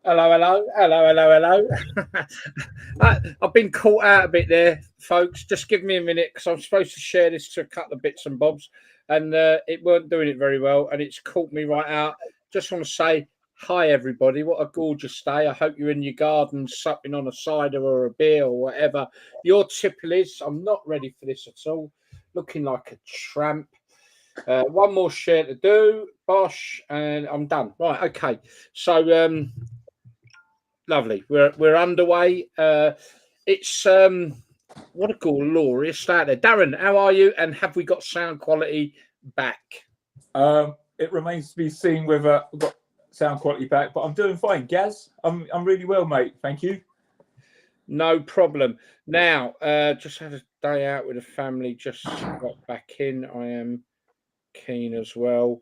Hello, hello, hello, hello, hello. I've been caught out a bit there, folks. Just give me a minute because I'm supposed to share this to a couple of bits and bobs, and it weren't doing it very well, and it's caught me right out. Just want to say hi, everybody. What a gorgeous day. I hope you're in your garden, supping on a cider or a beer or whatever your tipple is. I'm not ready for this at all. Looking like a tramp. One more share to do, bosh, and I'm done. Right, okay. So lovely. We're underway. It's what a glorious start there. Darren, how are you? And have we got sound quality back? It remains to be seen whether we've got sound quality back, but I'm doing fine, Gaz. I'm really well, mate. Thank you. No problem. Now, just had a day out with the family. Just got back in. I am keen as well.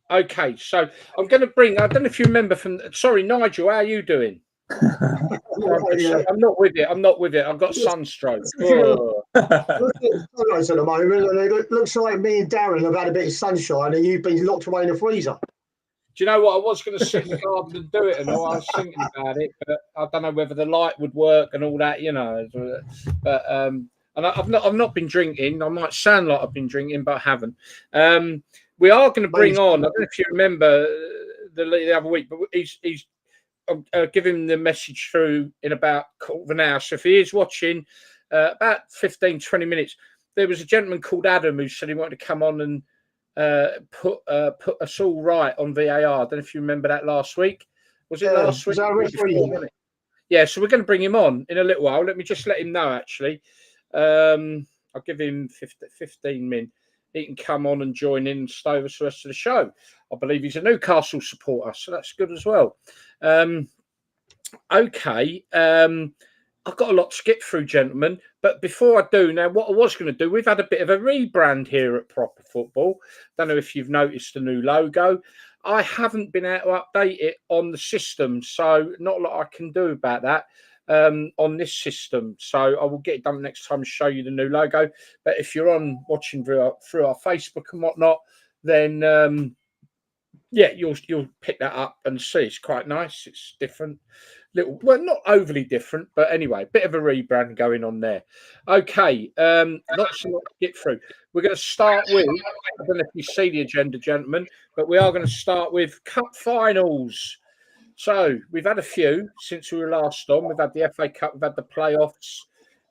Okay, so I'm going to bring. I don't know if you remember from. Sorry, Nigel, how are you doing? I'm not with it. I'm not with it. I've got sunstroke. Oh. At the moment, and it looks like me and Darren have had a bit of sunshine, and you've been locked away in the freezer. Do you know what? I was going to sit in the garden and do it, and all. I was thinking about it, but I don't know whether the light would work and all that, you know. But and I've not been drinking. I might sound like I've been drinking, but I haven't. We are going to bring on. I don't know if you remember the other week, but he's give him the message through in about a quarter of an hour. So if he is watching, about 15, 20 minutes, there was a gentleman called Adam who said he wanted to come on and put us all right on VAR. I don't know if you remember that last week. Was it last week? Before, yeah, so we're going to bring him on in a little while. Let me just let him know, actually. I'll give him 15 min. He can come on and join in and stay with us the rest of the show. I believe he's a Newcastle supporter, so that's good as well. Okay. I've got a lot to skip through, gentlemen. But before I do, now, what I was going to do, we've had a bit of a rebrand here at Proper Football. Don't know if you've noticed the new logo. I haven't been able to update it on the system, so not a lot I can do about that on this system. So I will get it done next time and show you the new logo. But if you're on watching through our Facebook and whatnot, then yeah, you'll pick that up and see. It's quite nice. It's different. Well, not overly different, but anyway, bit of a rebrand going on there. Okay, lots to get through. We're going to start with, I don't know if you see the agenda, gentlemen, but we are going to start with cup finals. So we've had a few since we were last on. We've had the FA Cup, we've had the playoffs,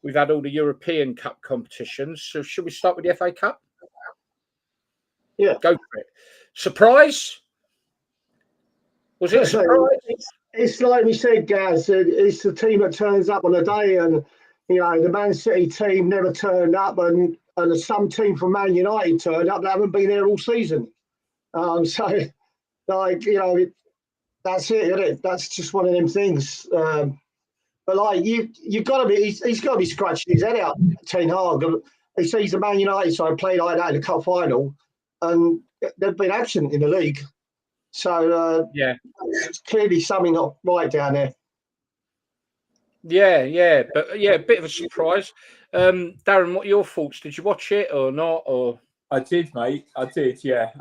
we've had all the European Cup competitions. So should we start with the FA Cup? Yeah. Go for it. Surprise? Was it a surprise? It's like we said, Gaz, it's the team that turns up on the day, and you know the Man City team never turned up, and some team from Man United turned up that haven't been there all season. So, like you know, that's it, isn't it? That's just one of them things. But like you've got to be, he's got to be scratching his head out. Ten Hag, he sees the Man United side play like that in the cup final, and they've been absent in the league. So yeah, it's clearly something not right down there. Yeah, but yeah, a bit of a surprise. Darren, what are your thoughts? Did you watch it or not? Or I did, mate. I did, yeah.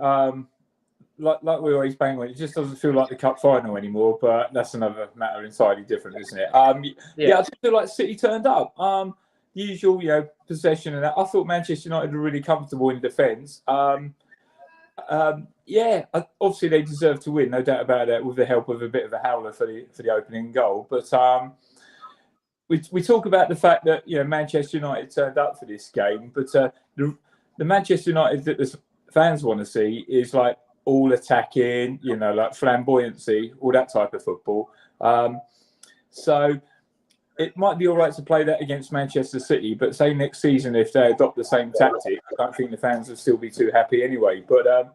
Like we always bang on, it just doesn't feel like the cup final anymore. But that's another matter entirely different, isn't it? Yeah, I just feel like City turned up. Usual, you know, possession and that. I thought Manchester United were really comfortable in defence. Yeah, obviously they deserve to win, no doubt about it, with the help of a bit of a howler for the opening goal. But we talk about the fact that you know Manchester United turned up for this game, but the Manchester United that the fans want to see is like all attacking, you know, like flamboyancy, all that type of football. So it might be all right to play that against Manchester City, but say next season if they adopt the same tactic, I don't think the fans will still be too happy anyway. But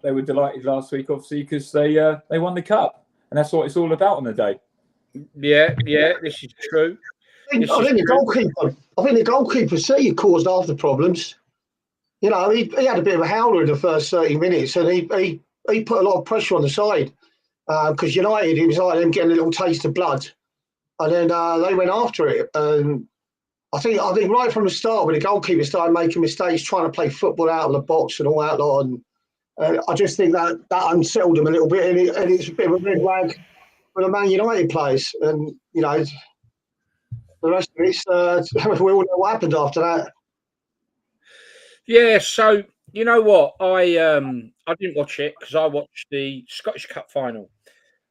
they were delighted last week, obviously, because they won the cup, and that's what it's all about on the day. Yeah, this is true. I think the goalkeeper City caused half the problems. You know, he had a bit of a howler in the first 30 minutes, and he put a lot of pressure on the side because United, it was like them getting a little taste of blood. And then they went after it. And I think right from the start, when the goalkeeper started making mistakes, trying to play football out of the box and all that lot, and I just think that unsettled them a little bit, and it's a bit of a red flag for the Man United players. And the rest of it's we all know what happened after that. Yeah, so you know what? I didn't watch it because I watched the Scottish Cup final.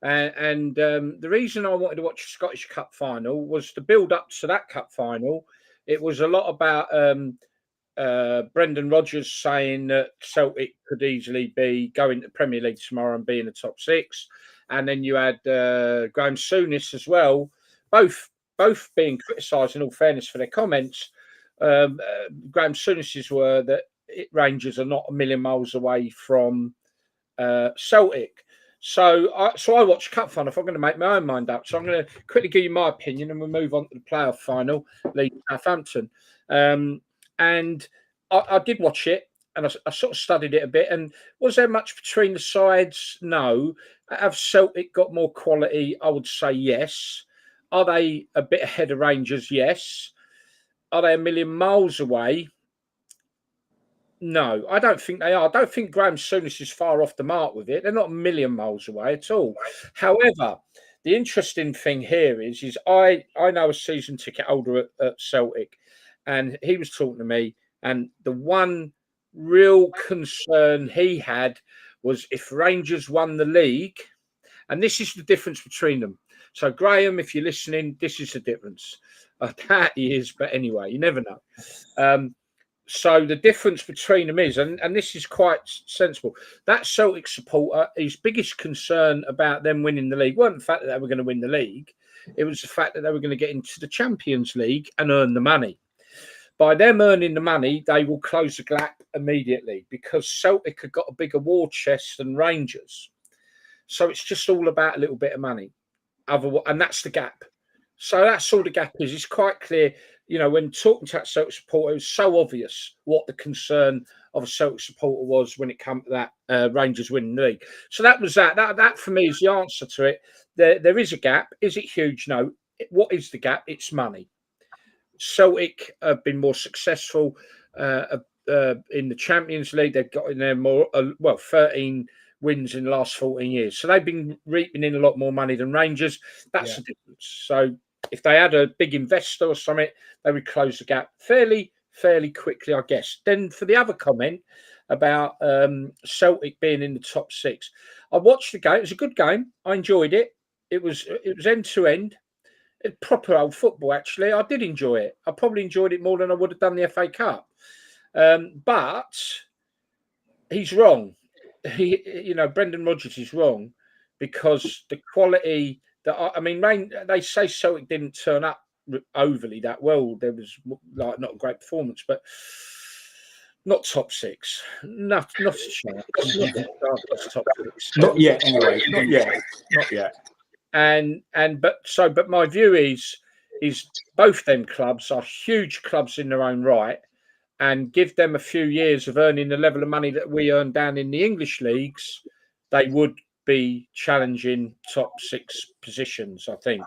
And the reason I wanted to watch the Scottish Cup final was the build up to that Cup final. It was a lot about Brendan Rodgers saying that Celtic could easily be going to the Premier League tomorrow and be in the top six. And then you had Graham Souness as well, both being criticised in all fairness for their comments. Graham Souness's were that Rangers are not a million miles away from Celtic. So I watched Cup final. If I'm going to make my own mind up, so I'm going to quickly give you my opinion, and we'll move on to the playoff final, Leeds Southampton. And I did watch it, and I sort of studied it a bit. And was there much between the sides? No. Have Celtic got more quality? I would say yes. Are they a bit ahead of Rangers? Yes. Are they a million miles away? No, I don't think they are. I don't think Graham Souness is far off the mark with it. They're not a million miles away at all. However, the interesting thing here is I know a season ticket holder at Celtic, and he was talking to me, and the one real concern he had was if Rangers won the league, and this is the difference between them. So, Graham, if you're listening, this is the difference. That he is, but anyway, you never know. So the difference between them is, and this is quite sensible, that Celtic supporter, his biggest concern about them winning the league wasn't the fact that they were going to win the league. It was the fact that they were going to get into the Champions League and earn the money. By them earning the money, they will close the gap immediately because Celtic have got a bigger war chest than Rangers. So it's just all about a little bit of money. And that's the gap. So that's all the gap is. It's quite clear. When talking to that Celtic supporter, it was so obvious what the concern of a Celtic supporter was when it came to that Rangers winning the league. So that was that. That for me is the answer to it. There is a gap. Is it huge? No. What is the gap? It's money. Celtic have been more successful in the Champions League. They've got in there more, 13 wins in the last 14 years. So they've been reaping in a lot more money than Rangers. That's the difference. So if they had a big investor or something, they would close the gap fairly quickly, I guess. Then for the other comment about Celtic being in the top six, I watched the game. It was a good game. I enjoyed it. It was end to end. Proper old football, actually. I did enjoy it. I probably enjoyed it more than I would have done the FA Cup. But he's wrong. Brendan Rodgers is wrong because the quality they say Celtic didn't turn up overly that well. There was not a great performance, but not top six. Not a chance. Top six. Not yet, anyway. Not yet. But my view is both them clubs are huge clubs in their own right, and give them a few years of earning the level of money that we earn down in the English leagues, they would be challenging top six positions, I think,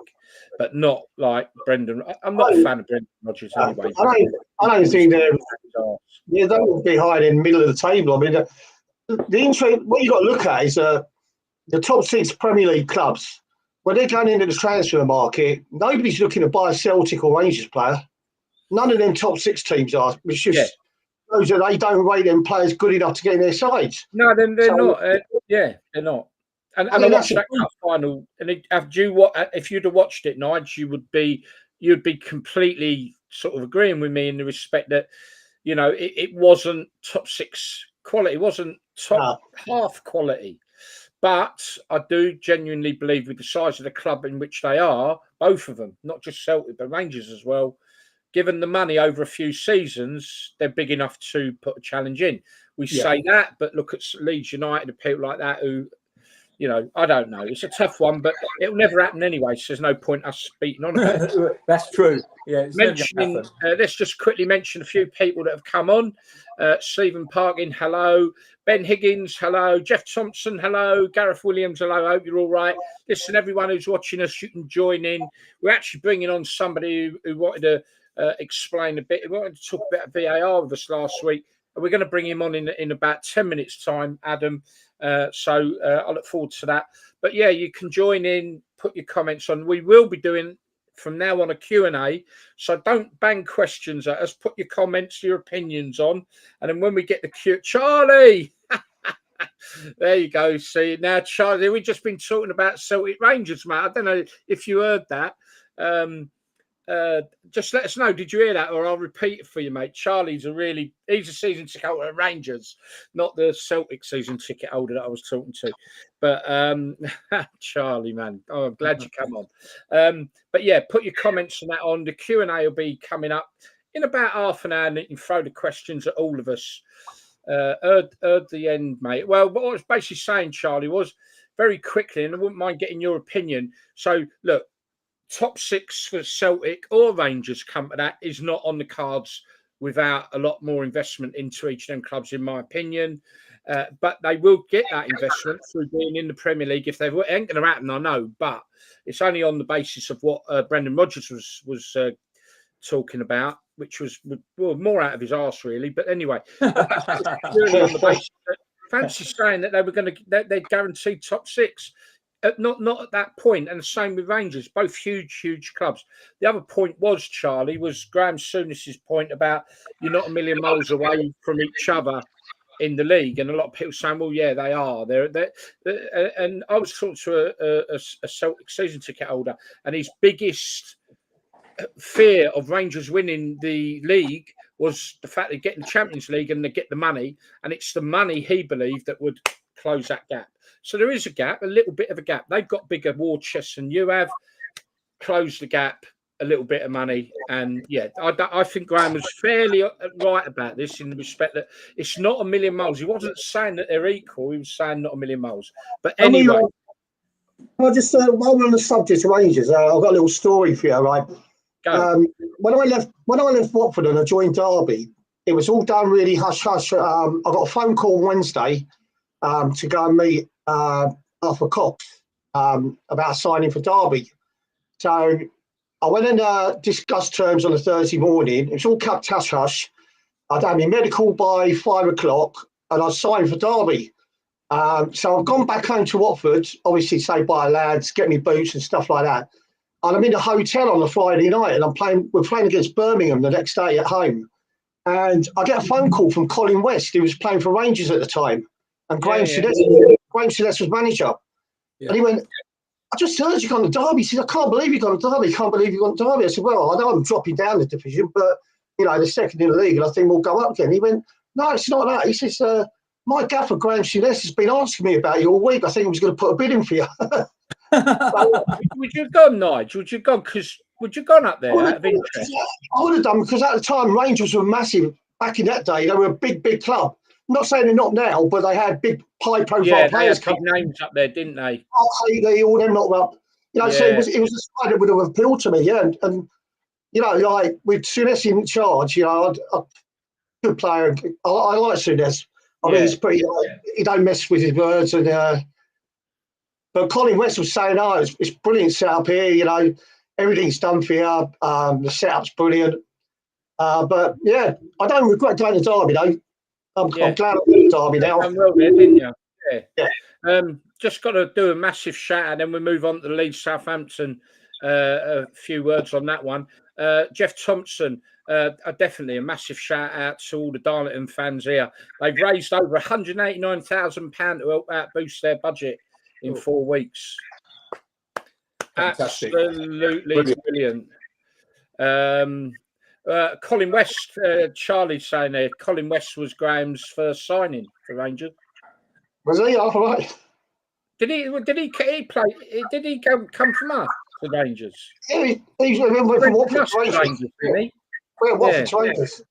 but not like Brendan. I'm not a fan of Brendan Rodgers anyway. I don't think they would be hiding in the middle of the table. I mean, the interest, what you've got to look at is the top six Premier League clubs. When they're going into the transfer market, nobody's looking to buy a Celtic or Rangers player. None of them top six teams are. Which just shows that they don't rate them players good enough to get in their sides. No, they're not. They're not. And I watched that cup final. And if you'd have watched it, Nigel, you'd be completely sort of agreeing with me in the respect that it wasn't top six quality. It wasn't top half quality. But I do genuinely believe with the size of the club in which they are, both of them, not just Celtic, but Rangers as well, given the money over a few seasons, they're big enough to put a challenge in. We say that, but look at Leeds United and people like that who, I don't know. It's a tough one, but it'll never happen anyway, so there's no point us beating on about it. That's true. Yeah, let's just quickly mention a few people that have come on. Stephen Parkin, hello. Ben Higgins, hello. Jeff Thompson, hello. Gareth Williams, hello. I hope you're all right. Listen, everyone who's watching us, you can join in. We're actually bringing on somebody who wanted to explain a bit. We wanted to talk about VAR with us last week. We're going to bring him on in about 10 minutes' time, Adam. So I look forward to that. But yeah, you can join in, put your comments on. We will be doing from now on a Q&A. So don't bang questions at us. Put your comments, your opinions on. And then when we get the Q, Charlie, there you go. See, now, Charlie, we've just been talking about Celtic Rangers, mate. I don't know if you heard that. Just let us know. Did you hear that? Or I'll repeat it for you, mate. Charlie's he's a season ticket holder at Rangers, not the Celtic season ticket holder that I was talking to. But Charlie, man, I'm glad you come on. But yeah, put your comments on that on. The Q&A will be coming up in about half an hour, and you can throw the questions at all of us. Heard the end, mate. Well, what I was basically saying, Charlie, was very quickly, and I wouldn't mind getting your opinion. So, look, top six for Celtic or Rangers come to that is not on the cards without a lot more investment into each of them clubs, in my opinion. But they will get that investment through being in the Premier League. If they ain't going to happen, I know, but it's only on the basis of what Brendan Rodgers was talking about, which was more out of his arse, really. But anyway, really on the basis that fancy saying that they were going to they'd guaranteed top six. Not at that point, and the same with Rangers, both huge clubs. The other point was, Charlie, was Graham Souness's point about you're not a million miles away from each other in the league, and a lot of people saying, well, yeah, they are. They're and I was talking to a Celtic season ticket holder, and his biggest fear of Rangers winning the league was the fact they get in the Champions League and they get the money, and it's the money he believed that would close that gap. So there is a gap, a little bit of a gap. They've got bigger war chests than you have. Close the gap, a little bit of money. And yeah, I think Graham was fairly right about this in the respect that it's not a million miles. He wasn't saying that they're equal. He was saying not a million miles. But anyway. I just, while we're on the subject of Rangers, I've got a little story for you, right? When I left Watford and I joined Derby, it was all done really hush-hush. I got a phone call Wednesday to go and meet Arthur Cox about signing for Derby. So I went and discussed terms on a Thursday morning. It was all kept hush-hush. I'd had my medical by 5 o'clock and I signed for Derby. So I've gone back home to Watford, obviously say bye lads, get me boots and stuff like that. And I'm in a hotel on a Friday night and we're playing against Birmingham the next day at home. And I get a phone call from Colin West, who was playing for Rangers at the time. And Graham Souness was manager. Yeah. And he went, I just heard you gone to Derby. He said, I can't believe you gone to Derby. Can't believe you gone to Derby. I said, well, I know I'm dropping down the division, but, the second in the league, and I think we'll go up again. He went, no, it's not that. He says, my gaffer, Graham Souness, has been asking me about you all week. I think he was going to put a bid in for you. Would you have gone, Nigel? Would you have gone? Because would you have gone up there? I would have done, because at the time, Rangers were massive. Back in that day, they were a big club. I'm not saying they're not now, but they had big, high-profile players. They had big names up there, didn't they? They all them lot up. So it was a side that would have appealed to me, yeah. And like with Souness in charge, good player. I like Souness. I mean, he's pretty. He don't mess with his words, and but Colin West was saying, "Oh, it's brilliant setup here. Everything's done for you. The setup's brilliant." But yeah, I don't regret going to Derby though. I'm glad I'm going to Derby now. I'm well there, didn't you? Yeah. Just got to do a massive shout out, and then we move on to Leeds Southampton. A few words on that one. Jeff Thompson, definitely a massive shout out to all the Darlington fans here. They've raised over £189,000 to help out boost their budget in 4 weeks. Fantastic. Absolutely brilliant. Colin West, Charlie's saying there, Colin West was Graham's first signing for Rangers. Was he? All right. Did he play? Did he come from us to Rangers? Yeah, he went from Watford to Rangers, didn't he? Watford to Rangers.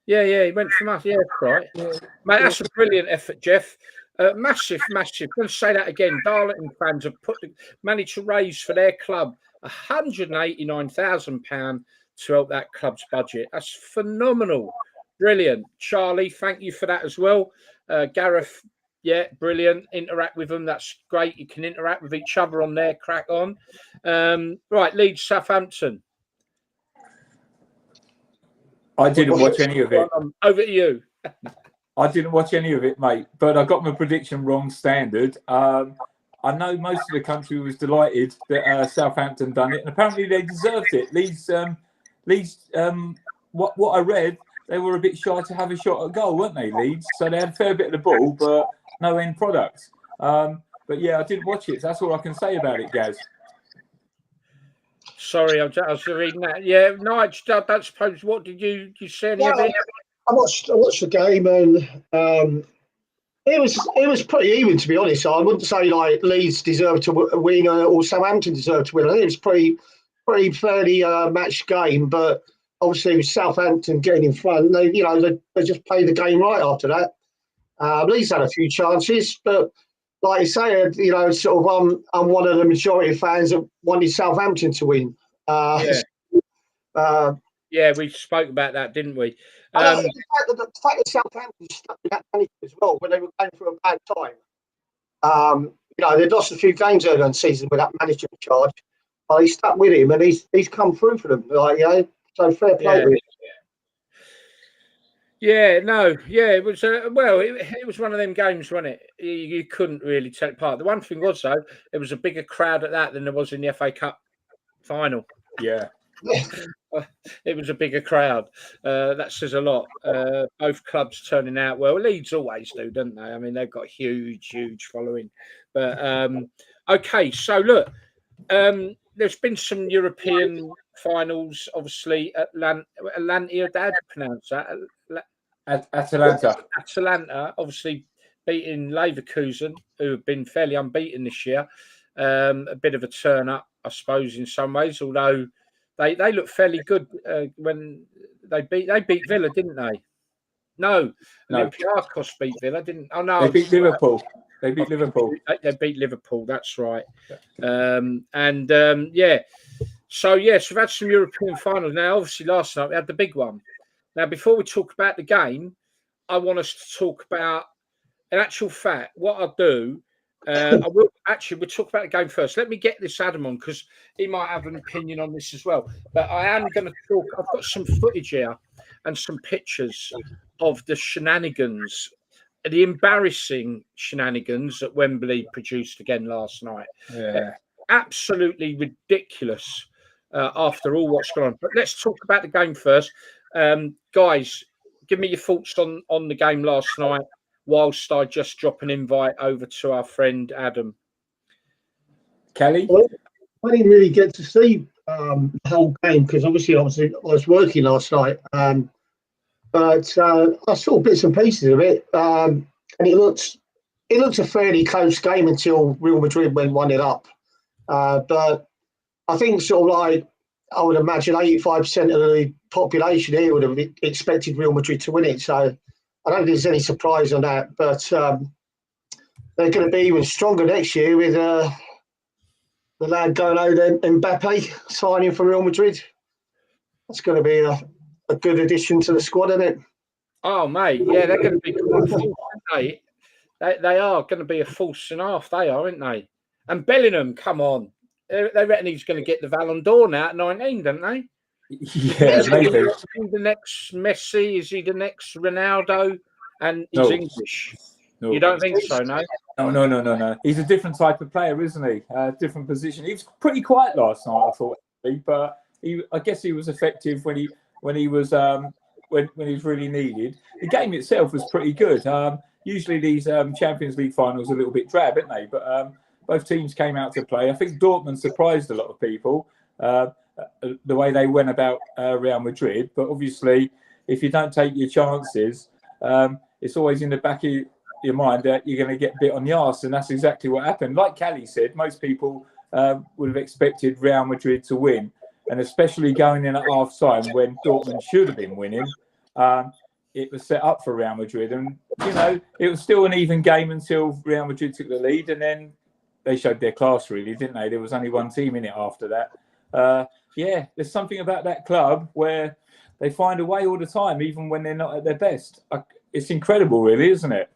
Yeah, he went from us. Yeah, right. Yeah. Mate, that's a brilliant effort, Jeff. Massive. I'm going to say that again. Darlington fans have managed to raise for their club £189,000 to help that club's budget. That's phenomenal. Brilliant. Charlie, thank you for that as well. Gareth, yeah, brilliant. Interact with them. That's great. You can interact with each other on there. Crack on. Right, Leeds Southampton. I didn't watch any of it. Over to you. I didn't watch any of it, mate, but I got my prediction wrong. Standard. I know most of the country was delighted that Southampton done it, and apparently they deserved it. Leeds. What I read, they were a bit shy to have a shot at goal, weren't they, Leeds? So they had a fair bit of the ball, but no end product. But yeah, I didn't watch it. So that's all I can say about it, Gaz. Sorry, I was reading that. Yeah, Nigel, I don't suppose. What did you say any of it? I watched the game, and it was pretty even, to be honest. I wouldn't say like Leeds deserved to win or Southampton deserved to win. I think it was pretty fairly matched game, but obviously with Southampton getting in front, they just played the game right after that. Leeds had a few chances, but like you say, sort of I'm one of the majority of fans that wanted Southampton to win. Yeah, we spoke about that, didn't we? The fact that Southampton stuck with that manager as well when they were going through a bad time. They'd lost a few games earlier in the season with that manager in charge, but he stuck with him and he's come through for them. So fair play to him. Yeah, no, yeah, it was it was one of them games, wasn't it? You couldn't really take part. The one thing was though, there was a bigger crowd at that than there was in the FA Cup final. Yeah. It was a bigger crowd. That says a lot. Both clubs turning out well. Leeds always do, don't they? I mean, they've got a huge following. But okay, so look, there's been some European finals, obviously. Atlanta, Dad pronounce that. Atalanta, obviously beating Leverkusen, who have been fairly unbeaten this year. A bit of a turn up, I suppose, in some ways. Although they look fairly good when they beat Villa, didn't they? No. Olympiacos beat Villa, didn't? Oh no, they beat Liverpool. They beat Liverpool. They beat Liverpool. That's right. Yeah. So yes, we've had some European finals. Now, obviously, last night we had the big one. Now, before we talk about the game, I want us to talk about, in actual fact, what I'll do. We'll talk about the game first. Let me get this Adam on because he might have an opinion on this as well. But I am going to talk. I've got some footage here and some pictures of the shenanigans, the embarrassing shenanigans that Wembley produced again last night. Yeah, absolutely ridiculous. After all what's gone on, but let's talk about the game first. Guys, give me your thoughts on the game last night whilst I just drop an invite over to our friend Adam. Kelly? Well, I didn't really get to see the whole game because obviously I was working last night. But I saw bits and pieces of it, and it looked a fairly close game until Real Madrid went 1-0 up. But I think sort of like I would imagine 85% of the population here would have expected Real Madrid to win it. So I don't think there's any surprise on that. But they're going to be even stronger next year with the lad going over Mbappe signing for Real Madrid. That's going to be a good addition to the squad, isn't it? Oh, mate, yeah, they're going to be they are going to be a force and a half. They are, aren't they? And Bellingham, come on. They reckon he's going to get the Ballon d'Or now at 19, don't they? Yeah, maybe. Is he the next Messi? Is he the next Ronaldo? And he's English. No. You don't think so, no? No. He's a different type of player, isn't he? Different position. He was pretty quiet last night, I thought, but I guess he was effective when he was really needed. The game itself was pretty good. Usually these Champions League finals are a little bit drab, aren't they? But both teams came out to play. I think Dortmund surprised a lot of people the way they went about Real Madrid. But obviously, if you don't take your chances, it's always in the back of your mind that you're going to get bit on the arse, and that's exactly what happened. Like Callie said, most people would have expected Real Madrid to win, and especially going in at half time when Dortmund should have been winning. It was set up for Real Madrid, and it was still an even game until Real Madrid took the lead, and then they showed their class, really, didn't they? There was only one team in it after that. There's something about that club where they find a way all the time, even when they're not at their best. It's incredible, really, isn't it?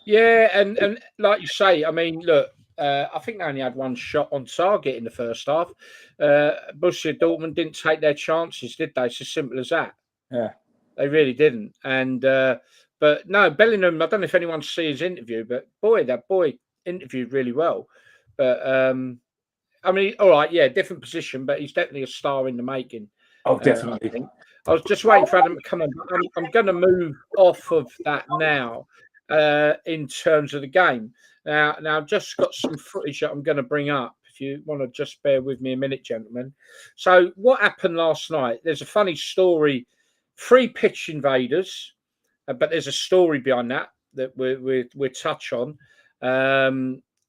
Yeah, and like you say, I mean, look, I think they only had one shot on target in the first half. Borussia Dortmund didn't take their chances, did they? It's as simple as that. Yeah. They really didn't. And but no, Bellingham. I don't know if anyone sees his interview, but that boy interviewed really well. But I mean, all right, yeah, different position, but he's definitely a star in the making. Oh, definitely. I think. I was just waiting for Adam to come on. I'm going to move off of that now in terms of the game. Now, I've just got some footage that I'm going to bring up. If you want to just bear with me a minute, gentlemen. So, what happened last night? There's a funny story. 3 pitch invaders, but there's a story behind that we'll touch on.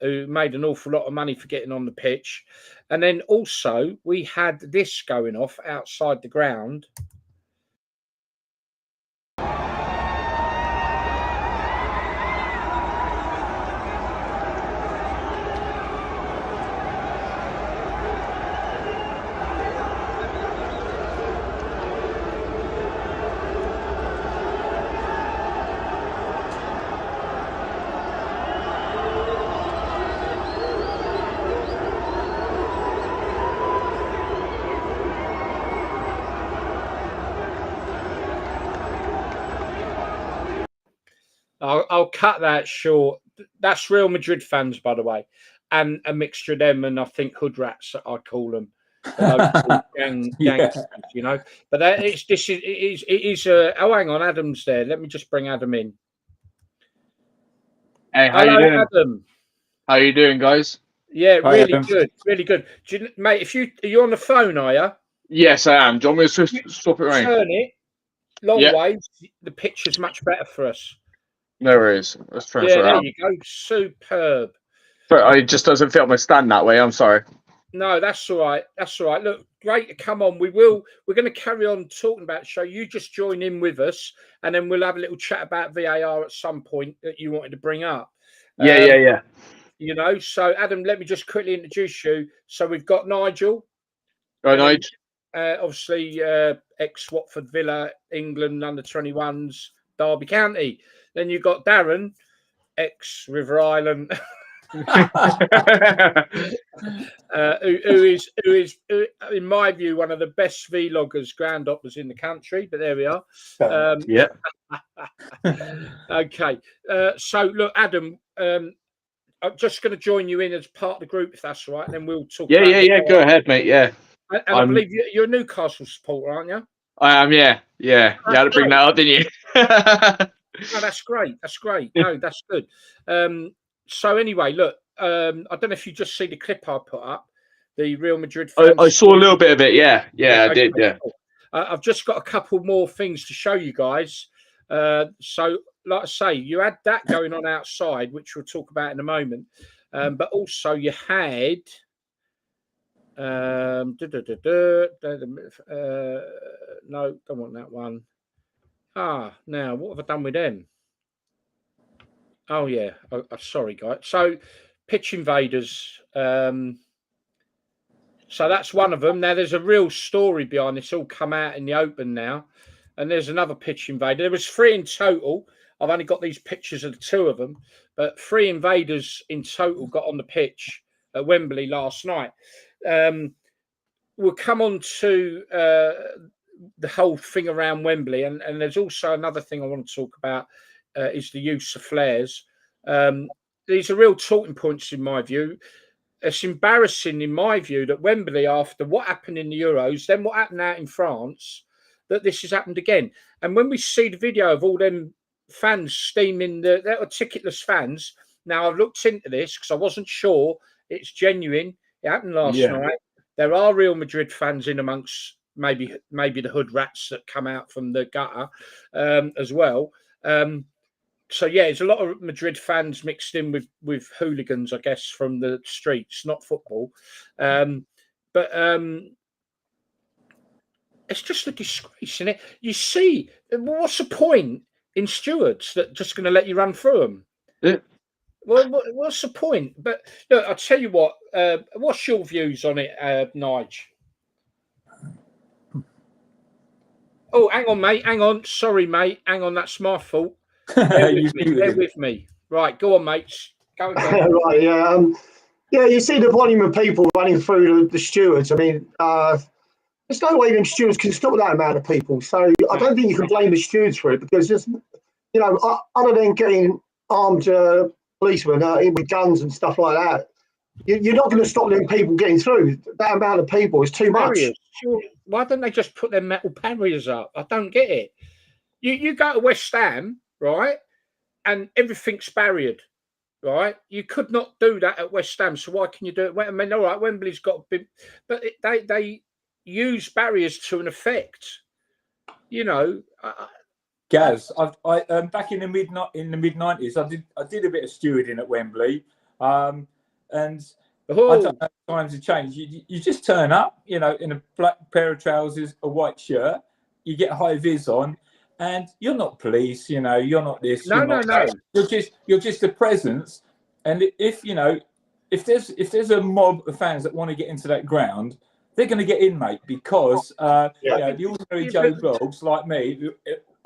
Who made an awful lot of money for getting on the pitch. And then also we had this going off outside the ground. I'll cut that short. That's Real Madrid fans, by the way, and a mixture of them and I think hood rats, I call them, gangsters, you know. But it is. Oh, hang on, Adam's there. Let me just bring Adam in. Hey, how you doing? Adam. How you doing, guys? Yeah, really good, really good. Mate, are you on the phone? Are you? Yes, I am. Do you want me to swap it around? Turn it long ways. The picture's much better for us. No worries. Let's try. Yeah, there you go. Superb. But it just doesn't fit on my stand that way. I'm sorry. No, that's all right. That's all right. Look, great to come on. We're going to carry on talking about the show. You just join in with us, and then we'll have a little chat about VAR at some point that you wanted to bring up. Yeah. You know, so Adam, let me just quickly introduce you. So we've got Nigel. Right, Nigel. Obviously, ex-Watford Villa, England under-21s, Derby County. Then you've got Darren, ex-River Island, who is, in my view, one of the best vloggers, ground hoppers in the country. But there we are. Yeah. Okay. So, look, Adam, I'm just going to join you in as part of the group, if that's all right. And then we'll talk. Yeah. Go ahead, mate. Yeah. And I believe you're a Newcastle supporter, aren't you? I am. Yeah. You had to bring that up, didn't you? No, that's great. That's great. No, that's good. So anyway, look, I don't know if you just see the clip I put up, the Real Madrid fans. I saw a little bit of it. Yeah, I did. Yeah. I've just got a couple more things to show you guys. So, like I say, you had that going on outside, which we'll talk about in a moment. But also you had no, don't want that one. Now what have I done with them? Oh yeah, sorry guys. So pitch invaders. So that's one of them. Now there's a real story behind this. All come out in the open now, and there's another pitch invader. There was 3 in total. I've only got these pictures of the 2 of them, but 3 invaders in total got on the pitch at Wembley last night. We'll come on to the whole thing around Wembley, and there's also another thing I want to talk about is the use of flares. These are real talking points in my view. It's embarrassing in my view that Wembley, after what happened in the Euros, then what happened out in France, that this has happened again. And when we see the video of all them fans steaming, that are ticketless fans. Now I've looked into this because I wasn't sure it's genuine. It happened last night. There are Real Madrid fans in amongst maybe the hood rats that come out from the gutter as well. So yeah, there's a lot of Madrid fans mixed in with hooligans, I guess, from the streets, not football. But it's just a disgrace, isn't it? You see, what's the point in stewards that just going to let you run through them? Yeah. Well, what's the point? But look, I'll tell you what. What's your views on it, Nigel? Oh, hang on, mate. Hang on. Sorry, mate. Hang on. That's my fault. Bear with me. Right, go on, mates. Go again. Right, yeah. Yeah, you see the volume of people running through the stewards. I mean, there's no way them stewards can stop that amount of people. So I don't think you can blame the stewards for it, because there's, other than getting armed policemen in with guns and stuff like that, you're not going to stop them people getting through. That amount of people is too much. Barriers. Sure. Why don't they just put their metal barriers up? I don't get it. You go to West Ham, right, and everything's barriered, right? You could not do that at West Ham, so why can you do it? I mean, all right, Wembley's got a bit, but they use barriers to an effect. Gaz, I back in the mid 90s, I did a bit of stewarding at Wembley, and I don't know, times have changed. You just turn up, in a black pair of trousers, a white shirt, you get high vis on, and you're not police, you're not this. No. You're just a presence, and if there's a mob of fans that want to get into that ground, they're going to get in, mate, because the ordinary Joe Blogs like me,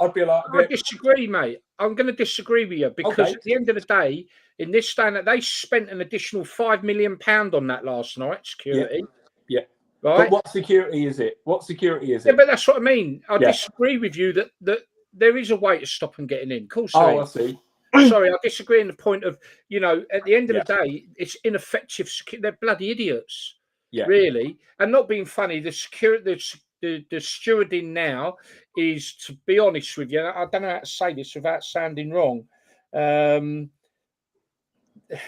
I'd be like, I disagree, mate. I'm going to disagree with you, because at the end of the day, in this stand, they spent an additional £5 million on that last night, security. Yeah. Right. But what security is it? Yeah, but that's what I mean. I disagree with you that there is a way to stop them getting in. Of course, I see. Sorry, I disagree in the point of, at the end of the day, it's ineffective. They're bloody idiots, really. And not being funny, the stewarding now is, to be honest with you, I don't know how to say this without sounding wrong.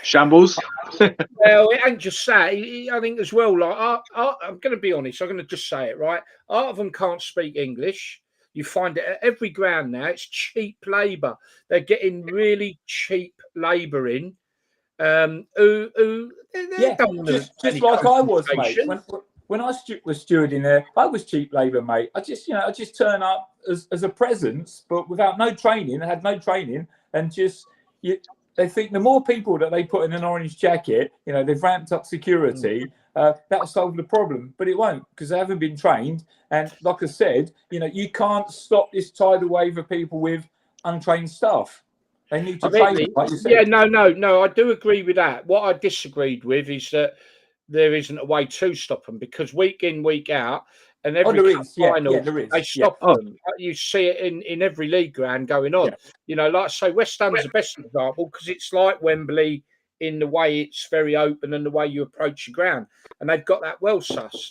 Shambles. Well, it ain't just that. I think as well, like, I'm going to be honest, I'm going to just say it, right? Half of them can't speak English. You find it at every ground now. It's cheap labour. They're getting really cheap labour in. Who don't want just like I was, mate. When I was stewarding there, I was cheap labour, mate. I just turn up as a presence, but without no training. I had no training, and they think the more people that they put in an orange jacket, they've ramped up security. That'll solve the problem, but it won't, because they haven't been trained. And like I said, you can't stop this tidal wave of people with untrained staff. They need to train them, like you said. Yeah, no, I do agree with that. What I disagreed with is that there isn't a way to stop them, because week in, week out, and every final, they stop them. You see it in every league ground going on. Like I say, West Ham's the best example, because it's like Wembley in the way it's very open and the way you approach your ground, and they've got that well sussed.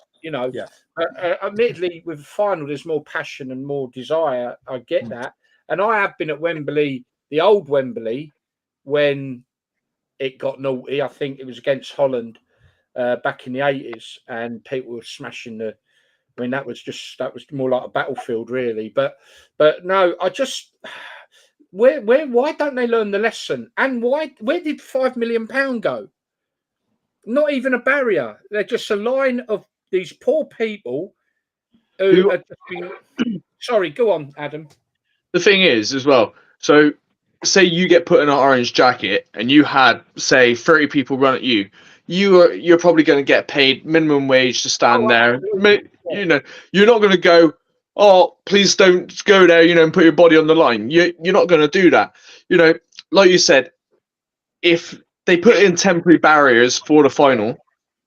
Admittedly, with the final, there's more passion and more desire. I get that, and I have been at Wembley, the old Wembley, when it got naughty. I think it was against Holland back in the 80s, and people were smashing the. I mean, that was more like a battlefield, really. But no, I just why don't they learn the lesson? And where did £5 million go? Not even a barrier. They're just a line of these poor people who are just being... Sorry, go on, Adam. The thing is, as well, so say you get put in an orange jacket and you had, say, 30 people run at you. You're probably going to get paid minimum wage to stand there. You're not going to go, oh, please don't go there, and put your body on the line. You're not going to do that. Like you said, if they put in temporary barriers for the final,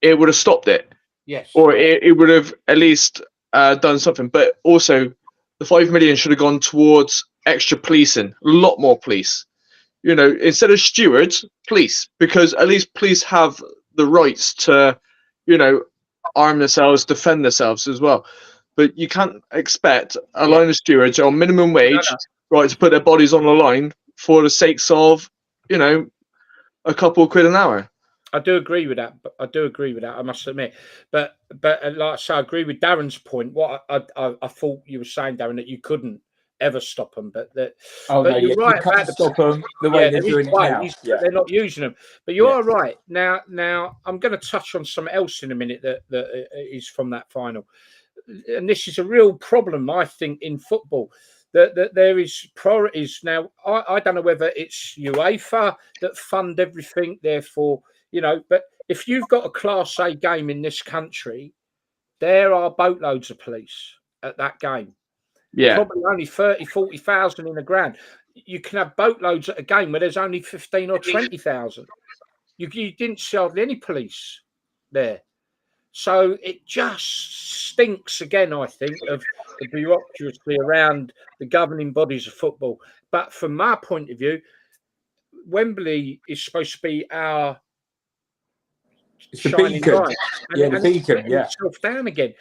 it would have stopped it. Yes. Or it would have at least done something. But also, the 5 million should have gone towards extra policing, a lot more police. Instead of stewards, police, because at least police have the rights to, arm themselves, defend themselves as well. But you can't expect a line of stewards on minimum wage, right, to put their bodies on the line for the sakes of, a couple of quid an hour. I do agree with that. I must admit. But like I say, I agree with Darren's point. What I thought you were saying, Darren, that you couldn't ever stop them, but you're right about stop them the way they're doing it now. They're not using them. But you are right. Now I'm going to touch on something else in a minute that is from that final, and this is a real problem, I think, in football. That there is priorities now. I don't know whether it's UEFA that fund everything, therefore. But if you've got a Class A game in this country, there are boatloads of police at that game. Yeah. Probably only 30, 40,000 in a ground. You can have boatloads at a game where there's only 15 or 20,000. You didn't see hardly any police there. So it just stinks again, I think, of the bureaucracy around the governing bodies of football. But from my point of view, Wembley is supposed to be our shining light. The beacon, yeah. Itself down again.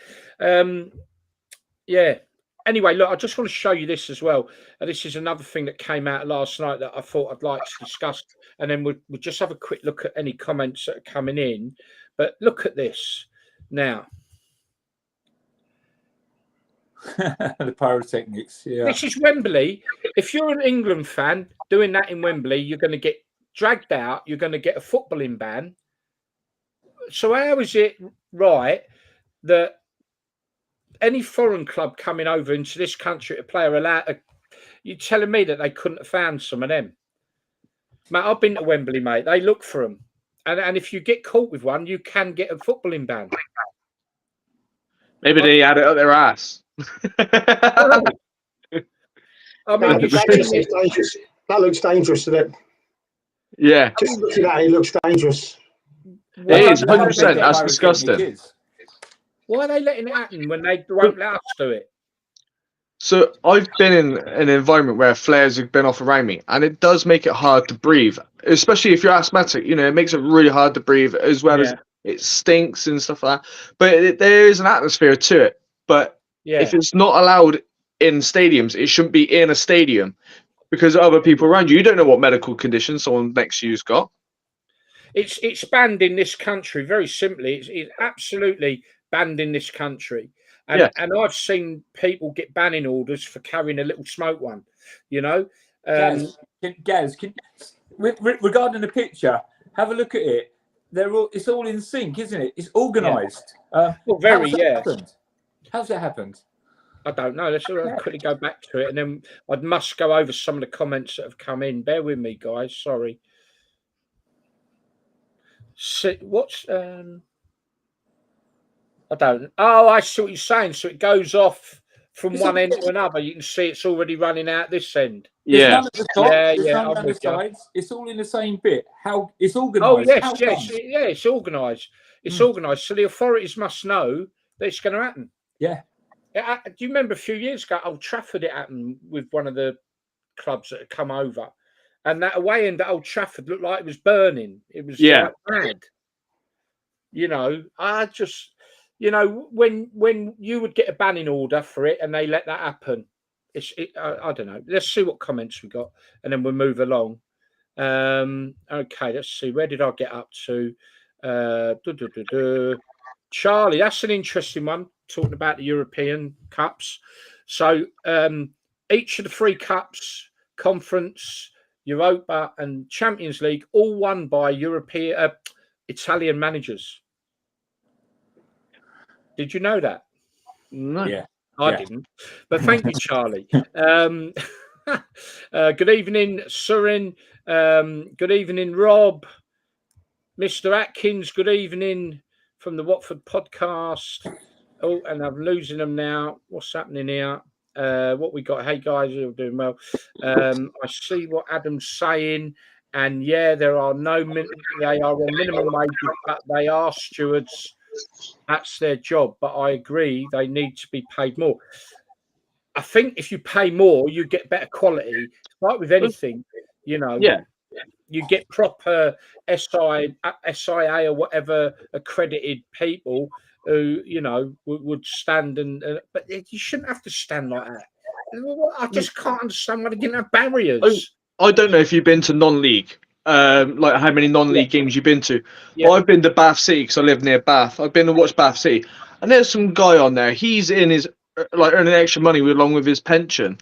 Yeah. Anyway, look, I just want to show you this as well. And this is another thing that came out last night that I thought I'd like to discuss. And then we'll just have a quick look at any comments that are coming in. But look at this now. The pyrotechnics, yeah. This is Wembley. If you're an England fan doing that in Wembley, you're going to get dragged out. You're going to get a footballing ban. So how is it right that any foreign club coming over into this country to play are allowed? You're telling me that they couldn't have found some of them? Mate, I've been to Wembley, mate. They look for them. And if you get caught with one, you can get a footballing ban. Maybe they had it up their ass. I mean, that looks dangerous, doesn't it? Yeah. Just looking at it, it looks dangerous. It is 100%. That's disgusting. Why are they letting it happen when they won't let us do it? So I've been in an environment where flares have been off around me, and it does make it hard to breathe, especially if you're asthmatic. You know, it makes it really hard to breathe, as well as it stinks and stuff like that. But there is an atmosphere to it. But if it's not allowed in stadiums, it shouldn't be in a stadium because other people around you. You don't know what medical condition someone next to you's got. It's banned in this country. Very simply, it's absolutely banned in this country. And I've seen people get banning orders for carrying a little smoke one, you know. Gaz, regarding the picture, have a look at it. It's all in sync, isn't it? It's organised. Well, very, How's that happened? I don't know. Let's quickly go back to it, and then I must go over some of the comments that have come in. Bear with me, guys. Sorry. So, what's I don't. Oh, I see what you're saying. So it goes off from one end to another. You can see it's already running out this end. There's none at the top. There's none I'm on the sides. It's all in the same bit. How it's organised? Oh yes, it's organised. It's organised. So the authorities must know that it's going to happen. Yeah. Do you remember a few years ago, Old Trafford? It happened with one of the clubs that had come over, and that away end at Old Trafford looked like it was burning. It was like mad. You know, I just. You know, when you would get a banning order for it and they let that happen, I don't know. Let's see what comments we got, and then we'll move along. Okay, let's see. Where did I get up to? Charlie, that's an interesting one, talking about the European Cups. So each of the three cups, Conference, Europa and Champions League, all won by Italian managers. Did you know that? No. Yeah. I didn't. But thank you, Charlie. Good evening, Surin. Good evening, Rob. Mr. Atkins, good evening from the Watford podcast. Oh, and I'm losing them now. What's happening here? What we got? Hey, guys, you're doing well. I see what Adam's saying. And, yeah, they are on minimum wages, but they are stewards. That's their job, but I agree they need to be paid more. I think if you pay more, you get better quality. Like with anything, you know, you get proper SIA or whatever accredited people who, you know, would stand but you shouldn't have to stand like that. I just can't understand why they didn't have barriers. I don't know if you've been to non-league. Like how many non-league games you've been to. I've been to Bath City because I live near Bath. I've been to watch Bath City, and there's some guy on there. He's in his earning extra money along with his pension.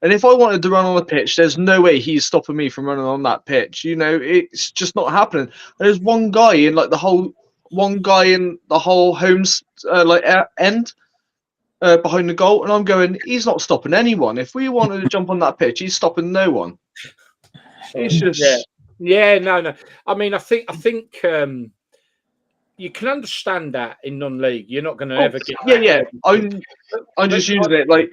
And if I wanted to run on the pitch, there's no way he's stopping me from running on that pitch. You know, it's just not happening. And there's one guy in the whole home end behind the goal, and I'm going, he's not stopping anyone. If we wanted to jump on that pitch, he's stopping no one. It's just. Yeah, no. I mean, I think you can understand that in non-league. You're not going to ever get. Yeah. I'm just using it like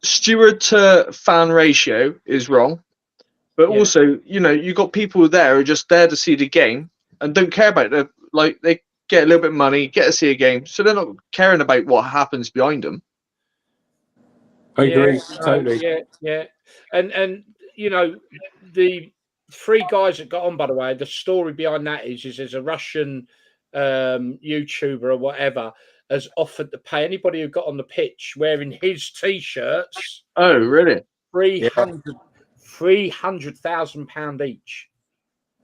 steward to fan ratio is wrong, but also, you know, you got people there who are just there to see the game and don't care about it. Like get a little bit of money, get to see a game, so they're not caring about what happens behind them. I agree, totally. Yeah. And you know, the three guys that got on, by the way, the story behind that is there's a Russian YouTuber or whatever has offered to pay anybody who got on the pitch wearing his T-shirts. Oh, really? £300,000 each.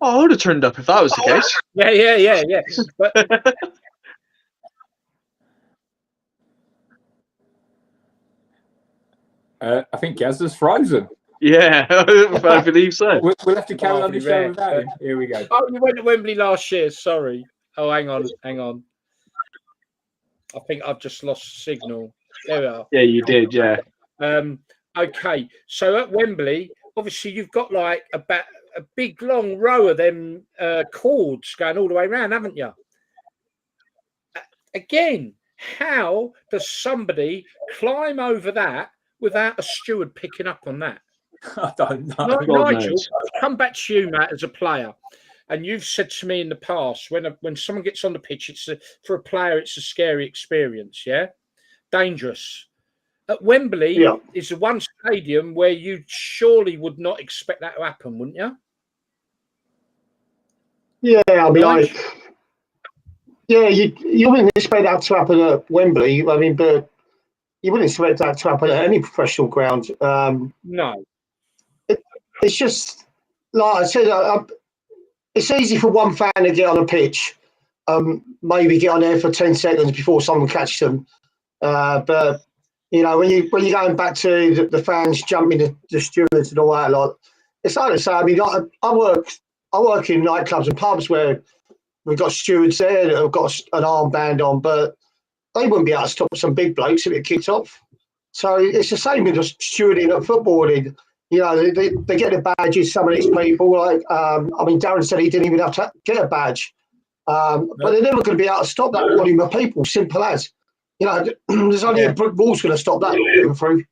Oh, I would have turned up if that was the case. Yeah. But I think Gaz is frozen. Yeah, I believe so. We'll have to carry on the show without him. Here we go. Oh, you went to Wembley last year. Sorry. Oh, hang on. I think I've just lost signal. There we are. Yeah, you did. Yeah. Okay. So at Wembley, obviously you've got like a big long row of them cords going all the way around, haven't you? Again, how does somebody climb over that without a steward picking up on that? I don't know. Nigel, come back to you, Matt, as a player. And you've said to me in the past, when someone gets on the pitch, for a player, it's a scary experience, yeah? Dangerous. At Wembley is the one stadium where you surely would not expect that to happen, wouldn't you? Yeah, I mean, you wouldn't expect that to happen at Wembley. I mean, but you wouldn't expect that to happen at any professional ground. No. It's just, like I said, it's easy for one fan to get on a pitch, maybe get on there for 10 seconds before someone catches them. But, you know, when you're going back to the fans jumping the stewards and all that lot, it's hard to say. I mean, I work in nightclubs and pubs where we've got stewards there that have got an armband on, but they wouldn't be able to stop some big blokes if it kicked off. So it's the same with just stewarding at footballing. You know, they get the badges, some of these people. Like, I mean, Darren said he didn't even have to get a badge. But they're never going to be able to stop that volume of people, simple as. You know, there's only a brick wall's going to stop that getting through.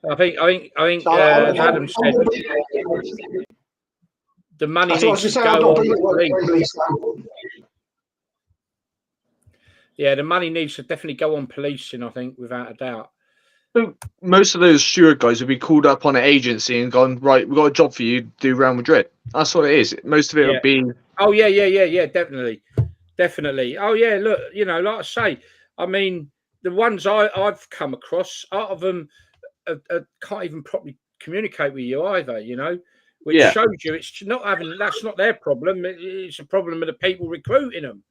I think Adam said the money needs to go on police. Yeah, the money needs to definitely go on policing, I think, without a doubt. So most of those steward guys would be called up on an agency and gone, right, we've got a job for you to do Real Madrid. That's what it is. Most of it would be... Oh, yeah, definitely. Oh, yeah, look, you know, like I say, I mean, the ones I've come across, out of them can't even properly communicate with you either, you know, which shows you it's not that's not their problem. It's a problem of the people recruiting them,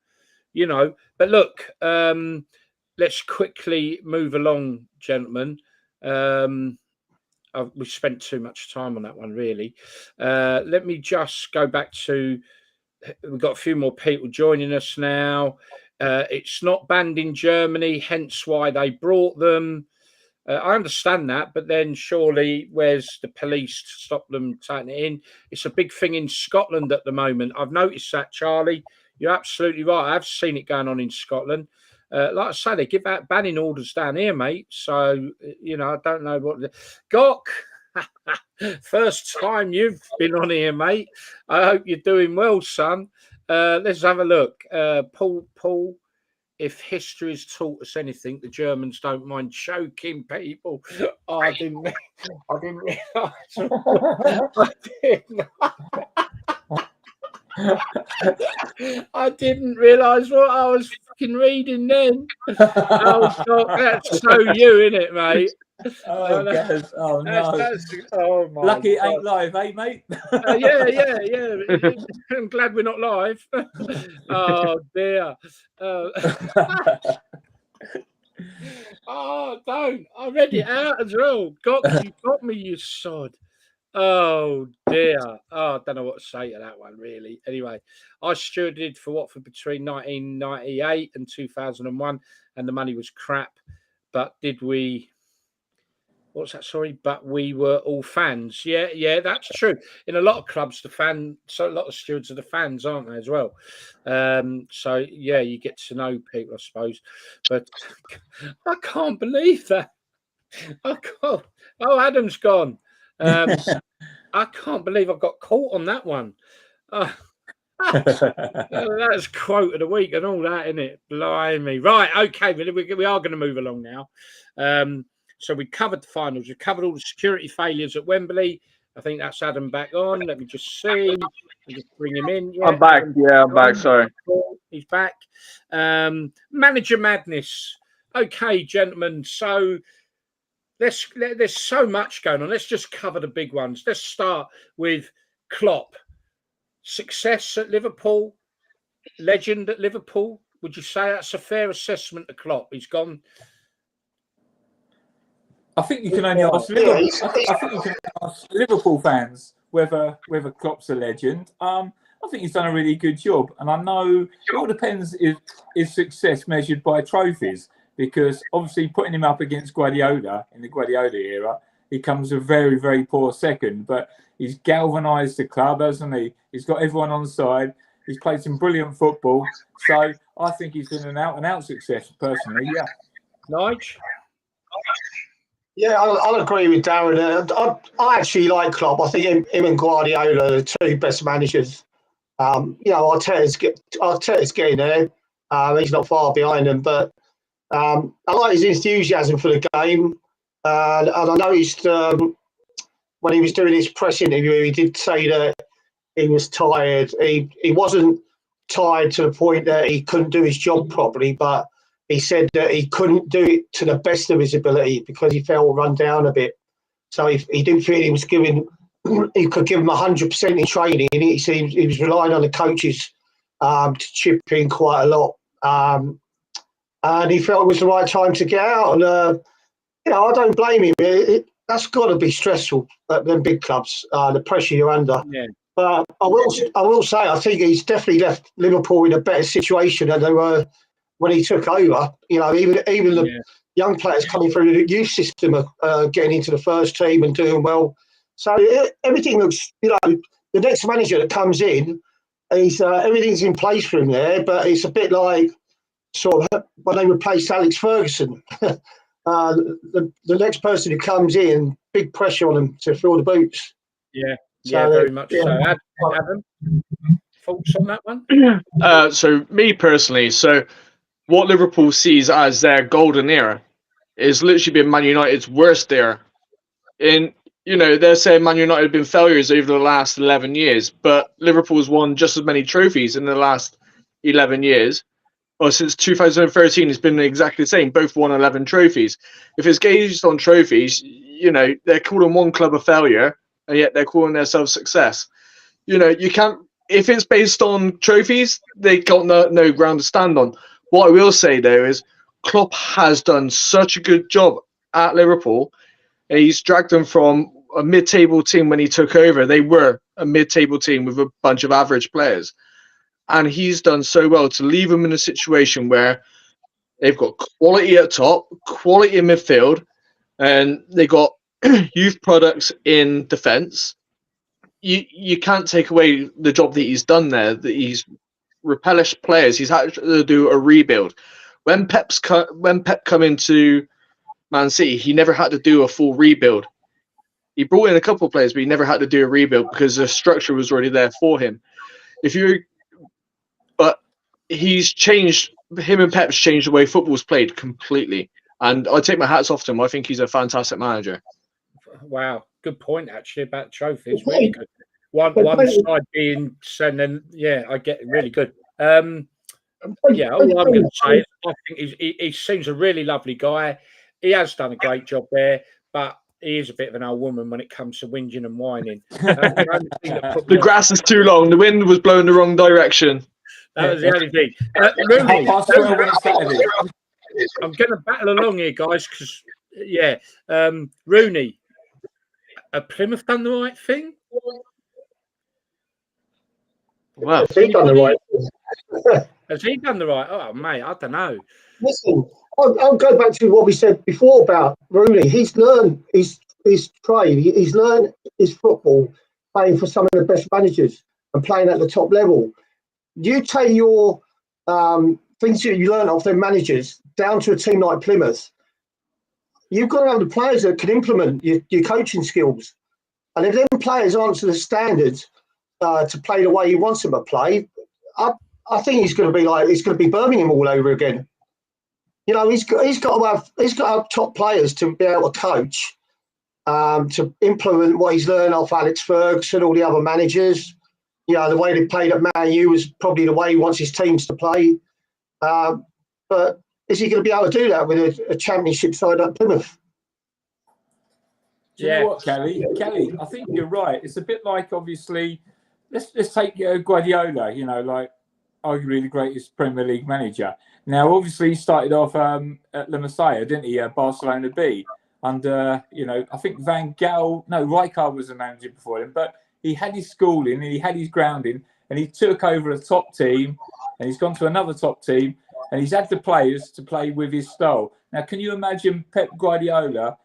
you know. But look, let's quickly move along, gentlemen. We spent too much time on that one, really. Let me just go back to... We've got a few more people joining us now. It's not banned in Germany, hence why they brought them. I understand that, but then surely where's the police to stop them taking it in? It's a big thing in Scotland at the moment. I've noticed that, Charlie. You're absolutely right. I've seen it going on in Scotland. Like I say, they give out banning orders down here, mate. So, you know, I don't know what... Gok! First time you've been on here, mate. I hope you're doing well, son. Let's have a look. Paul, if history has taught us anything, the Germans don't mind choking people. Oh, I didn't realise. I didn't realise what I was fucking reading then. Oh, God, that's so you, isn't it, mate? Oh, Gaz. Oh, no. Oh, my Lucky it God. ain't live, eh, mate? Yeah. I'm glad we're not live. Oh, dear. Oh, don't. I read it out as well. You got me, you sod. Oh, dear. Oh, I don't know what to say to that one, really. Anyway, I stewarded for Watford between 1998 and 2001, and the money was crap. But did we... What's that? Sorry, but we were all fans. Yeah, that's true. In a lot of clubs, so a lot of stewards are the fans, aren't they, as well? So yeah, you get to know people, I suppose. But I can't believe that. Oh, Adam's gone. I can't believe I got caught on that one. That's quote of the week and all that, isn't it? Blimey. Right, okay, we are going to move along now. So we covered the finals. We covered all the security failures at Wembley. I think that's Adam back on. Let me just see. I'll just bring him in. Yeah, I'm back. Yeah, I'm back. Sorry. He's back. Manager madness. Okay, gentlemen. So there's so much going on. Let's just cover the big ones. Let's start with Klopp. Success at Liverpool, legend at Liverpool. Would you say that's a fair assessment of Klopp? He's gone. I think you can only ask Liverpool. I think you can ask Liverpool fans whether Klopp's a legend. I think he's done a really good job, and I know it all depends if success measured by trophies, because obviously putting him up against Guardiola in the Guardiola era, he comes a very, very poor second. But he's galvanised the club, hasn't he? He's got everyone on side. He's played some brilliant football, so I think he's been an out-and-out success personally. Yeah, Nigel. Yeah, I'll agree with Darren. I actually like Klopp. I think him and Guardiola are the two best managers. Arteta's getting there. He's not far behind them, but I like his enthusiasm for the game. And I noticed when he was doing his press interview, he did say that he was tired. He wasn't tired to the point that he couldn't do his job properly, but he said that he couldn't do it to the best of his ability because he felt run down a bit. So he didn't feel he could give him 100% in training. He was relying on the coaches to chip in quite a lot. And he felt it was the right time to get out. And, I don't blame him. That's got to be stressful at them big clubs, the pressure you're under. Yeah. But I will say, I think he's definitely left Liverpool in a better situation than they were when he took over. Even the young players coming through the youth system are getting into the first team and doing well. So everything looks, the next manager that comes in, everything's in place for him there. But it's a bit like sort of when they replaced Alex Ferguson. The next person who comes in, big pressure on them to fill the boots. Yeah, very much so. Adam, thoughts on that one? So me personally, what Liverpool sees as their golden era is literally been Man United's worst era. They're saying Man United have been failures over the last 11 years, but Liverpool's won just as many trophies in the last 11 years. Or since 2013, it's been exactly the same. Both won 11 trophies. If it's gauged on trophies, they're calling one club a failure, and yet they're calling themselves success. You can't. If it's based on trophies, they got no ground to stand on. What I will say, though, is Klopp has done such a good job at Liverpool. He's dragged them from a mid-table team when he took over. They were a mid-table team with a bunch of average players. And he's done so well to leave them in a situation where they've got quality at top, quality in midfield, and they got youth products in defence. You can't take away the job that he's done there, that he's replenished players. He's had to do a rebuild. When Pep come into Man City, he never had to do a full rebuild. He brought in a couple of players, but he never had to do a rebuild because the structure was already there for him. But he's changed. Him and Pep's changed the way football's played completely. And I take my hats off to him. I think he's a fantastic manager. Wow, good point actually about trophies. Really good. One side being sending. I get it. Really good. All I'm going to say is I think he seems a really lovely guy. He has done a great job there, but he is a bit of an old woman when it comes to whinging and whining. The grass is too long. The wind was blowing the wrong direction. That was the only thing. Rooney, I'm going to battle along here, guys, because, Rooney, have Plymouth done the right thing? Well, has he done the right thing? Has he done the right? Oh, mate, I don't know. Listen, I'll go back to what we said before about Rooney. He's learned his trade. He's learned his football playing for some of the best managers and playing at the top level. You take your things that you learn off their managers down to a team like Plymouth. You've got to have the players that can implement your coaching skills. And if them players aren't to the standards to play the way he wants them to play, I think it's going to be Birmingham all over again. You know, he's got to have top players to be able to coach, to implement what he's learned off Alex Ferguson, all the other managers. You know, the way they played at Man U was probably the way he wants his teams to play. But is he going to be able to do that with a championship side at Plymouth? Do you know what, Kelly? Kelly, I think you're right. It's a bit like, obviously, let's take Guardiola, you know, like arguably the greatest Premier League manager. Now, obviously, he started off at La Masia, didn't he, at Barcelona B, under, you know, I think Van Gaal, no, Rijkaard was the manager before him, but he had his schooling and he had his grounding and he took over a top team and he's gone to another top team and he's had the players to play with his style. Now, can you imagine Pep Guardiola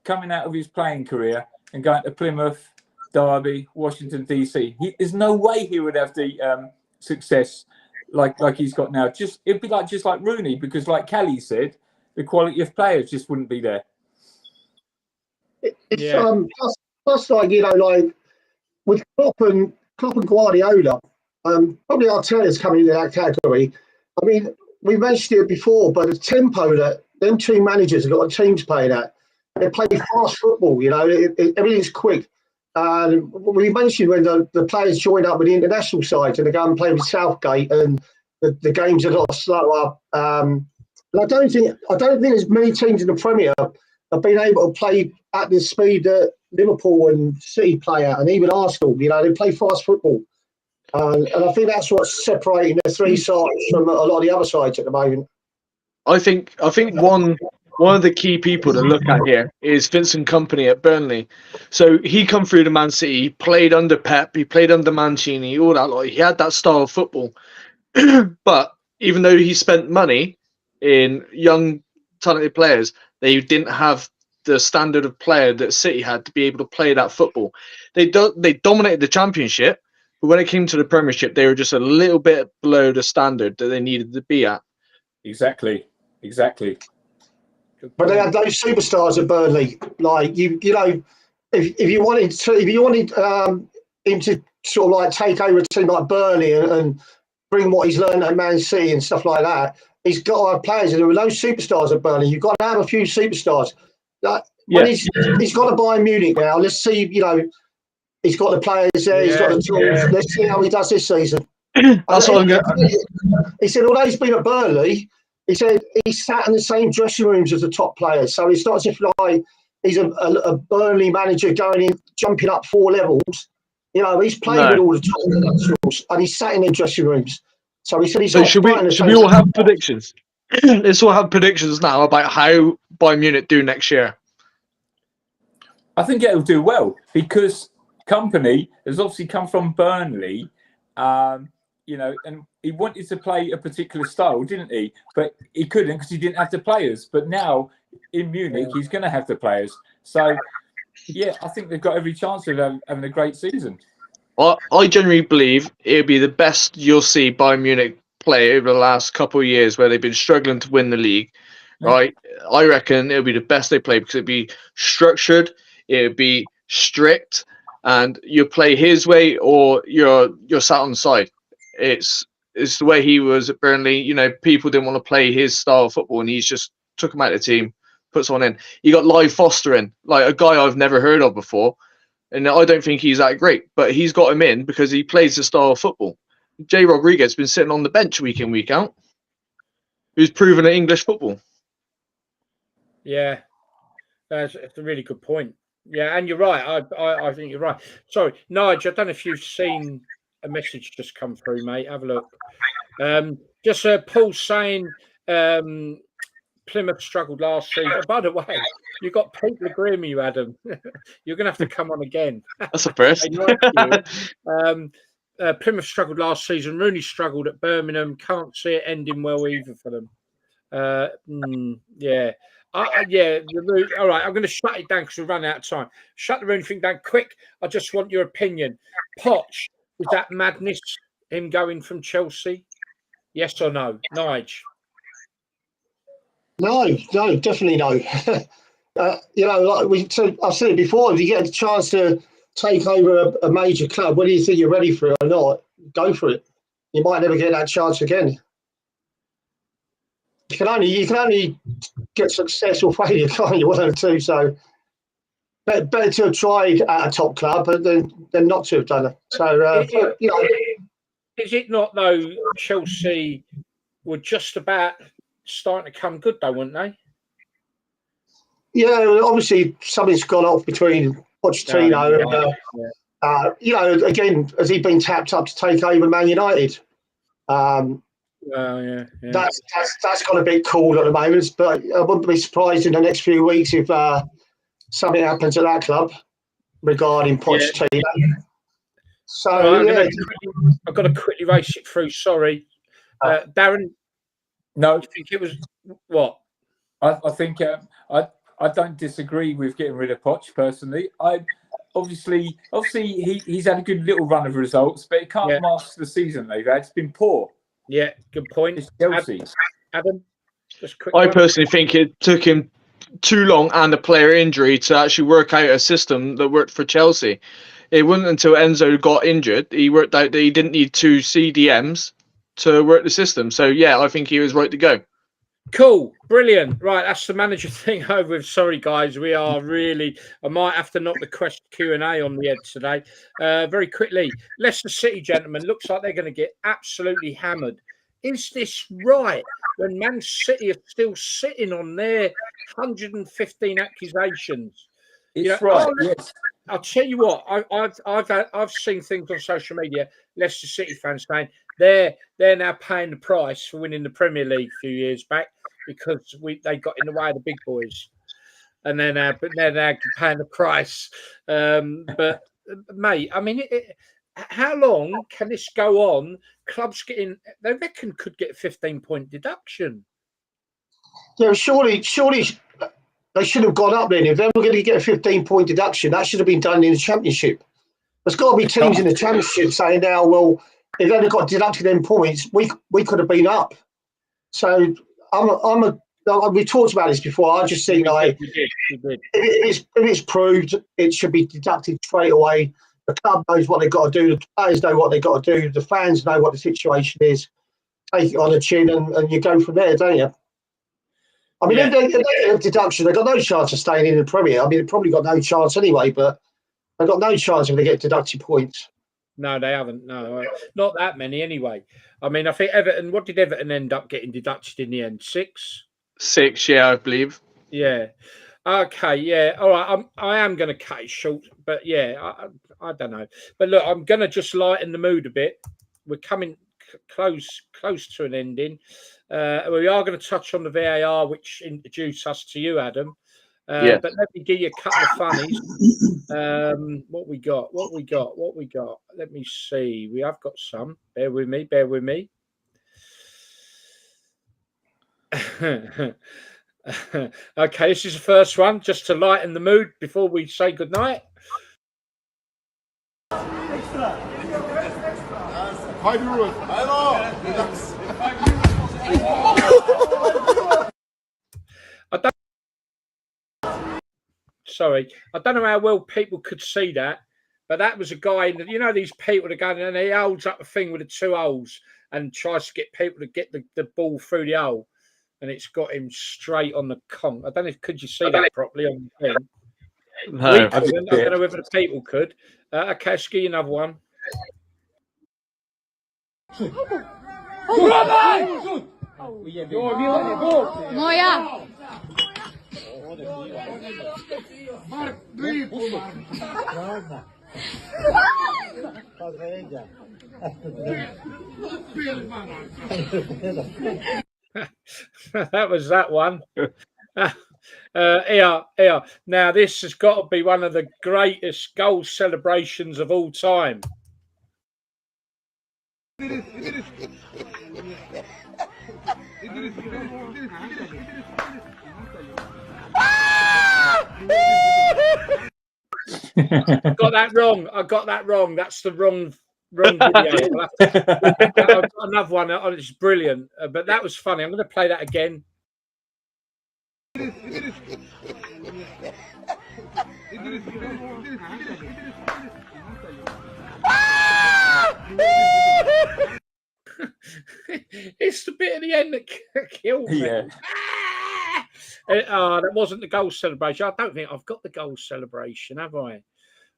coming out of his playing career and going to Plymouth, Derby, Washington, DC? There's no way he would have the success like he's got now. It'd be just like Rooney, because like Kelly said, the quality of players just wouldn't be there. Plus, like, you know, like with Klopp and Guardiola, probably Arteta's coming into that category. I mean, we mentioned it before, but the tempo that them two managers have got the teams playing at, they play fast football. You know, everything's quick. We mentioned when the players join up with the international sides and they go and play with Southgate, and the games are a lot slower. And I don't think there's many teams in the Premier have been able to play at the speed that Liverpool and City play at, and even Arsenal. You know, they play fast football, and I think that's what's separating the three sides from a lot of the other sides at the moment. I think one of the key people to look at here is Vincent Kompany at Burnley. So he come through to Man City, played under Pep, he played under Mancini, all that. Like, he had that style of football. But even though he spent money in young, talented players, they didn't have the standard of player that City had to be able to play that football. They dominated the Championship, but when it came to the Premiership, they were just a little bit below the standard that they needed to be at. Exactly. But they had those superstars at Burnley. Like you know, if you wanted him to sort of like take over a team like Burnley and bring what he's learned at Man City and stuff like that, he's got to have players. And there were no superstars at Burnley. You've got to have a few superstars. Like, when he's got to Bayern Munich now. Let's see. You know, he's got the players there. He's got the tools. Yeah. Let's see how he does this season. That's what I'm going. He said, although he's been at Burnley, he said he sat in the same dressing rooms as the top players. So it's not as if like he's a Burnley manager going in, jumping up 4 levels. You know, he's played with all the top internationals and he's sat in their dressing rooms. So he said he's. So should we all have predictions? Let's all have predictions now about how Bayern Munich do next year. I think it'll do well because Kompany has obviously come from Burnley. You know, and he wanted to play a particular style, didn't he? But he couldn't because he didn't have the players. But now in Munich, he's going to have the players. So, yeah, I think they've got every chance of having a great season. Well, I genuinely believe it'll be the best you'll see Bayern Munich play over the last couple of years where they've been struggling to win the league, right? I reckon it'll be the best they play because it'll be structured, it'll be strict, and you play his way or you're sat on the side. It's the way he was at Burnley. You know, people didn't want to play his style of football, and he's just took him out of the team, put someone in. You got Live Foster in, like a guy I've never heard of before, and I don't think he's that great, but he's got him in because he plays the style of football. Jay Rodriguez has been sitting on the bench week in, week out, who's proven at English football. Yeah, that's a really good point. Yeah, and you're right. I think you're right. Sorry, Nigel, I don't know if you've seen a message just come through, mate. Have a look. Just Paul saying Plymouth struggled last season. By the way, you got people agreeing with you, Adam. You're going to have to come on again. That's a first. Plymouth struggled last season. Rooney struggled at Birmingham. Can't see it ending well either for them. Yeah. All right, I'm going to shut it down because we've run out of time. Shut the Rooney thing down quick. I just want your opinion. Poch, is that madness, him going from Chelsea? Yes or no? Nigel? No, definitely no. You know, like I've said it before, if you get a chance to take over a major club, whether you think you're ready for it or not, go for it. You might never get that chance again. You can only get success or failure, can't you? One of the two. So better to have tried at a top club than not to have done it. So is it not though? Chelsea were just about starting to come good, though, weren't they? Yeah, obviously something's gone off between Pochettino and again, has he been tapped up to take over Man United? Yeah. That's got a bit cool at the moment, but I wouldn't be surprised in the next few weeks if something happens at that club regarding Pochettino. Yeah. So I've got to quickly race it through. Sorry, Darren. No, I think it was what? I think I don't disagree with getting rid of Poch personally. Obviously he's had a good little run of results, but it can't mask the season they've had. It's been poor. Yeah, good point. It's Chelsea. Adam, just quick. I personally think it took him too long and a player injury to actually work out a system that worked for Chelsea. It wasn't until Enzo got injured he worked out that he didn't need 2 CDMs to work the system. So yeah, I think he was right to go. Cool, brilliant. Right, that's the manager thing over with. Sorry, guys, we are really. I might have to knock the question Q&A on the head today. Very quickly, Leicester City, gentlemen, looks like they're going to get absolutely hammered. Is this right? When Man City are still sitting on their 115 accusations, it's right. Yes. I'll tell you what. I've seen things on social media. Leicester City fans saying they're now paying the price for winning the Premier League a few years back because they got in the way of the big boys, and then but they're now paying the price. But mate, I mean, how long can this go on? Clubs they reckon could get a 15-point deduction. Yeah, surely they should have gone up then. If they were going to get a 15-point deduction, that should have been done in the Championship. There's got to be teams in the Championship saying now, well, if they'd have got deducted them points, we could have been up. So we talked about this before. I just think like if it's proved, it should be deducted straight away. The club knows what they've got to do. The players know what they've got to do. The fans know what the situation is. Take it on the chin and you go from there, don't you? I mean, if they get a deduction, they've got no chance of staying in the Premier. I mean, they've probably got no chance anyway, but they've got no chance if they get deducted points. No, they haven't. No, not that many anyway. I mean, I think Everton, what did Everton end up getting deducted in the end? 6? 6, yeah, I believe. Yeah. Okay, yeah. All right, I am going to cut it short, but yeah, I don't know. But look, I'm going to just lighten the mood a bit. We're coming close to an ending. We are going to touch on the VAR, which introduced us to you, Adam. But let me give you a couple of funnies. What we got? Let me see. We have got some. Bear with me. Okay, this is the first one, just to lighten the mood before we say goodnight. Sorry, I don't know how well people could see that, but that was a guy. These people that go and he holds up a thing with the 2 holes and tries to get people to get the ball through the hole, and it's got him straight on the conch. I don't know if could you see that properly on the thing. No, I don't know whether the people could. Okay, let's give you another one. Moja. That was that one. Here. Now, this has got to be one of the greatest goal celebrations of all time. That I got that wrong. That's the wrong video. I've got another one. It's brilliant, but that was funny. I'm going to play that again. It's the bit at the end that killed me. Yeah. That wasn't the goal celebration. I don't think I've got the goal celebration, have I?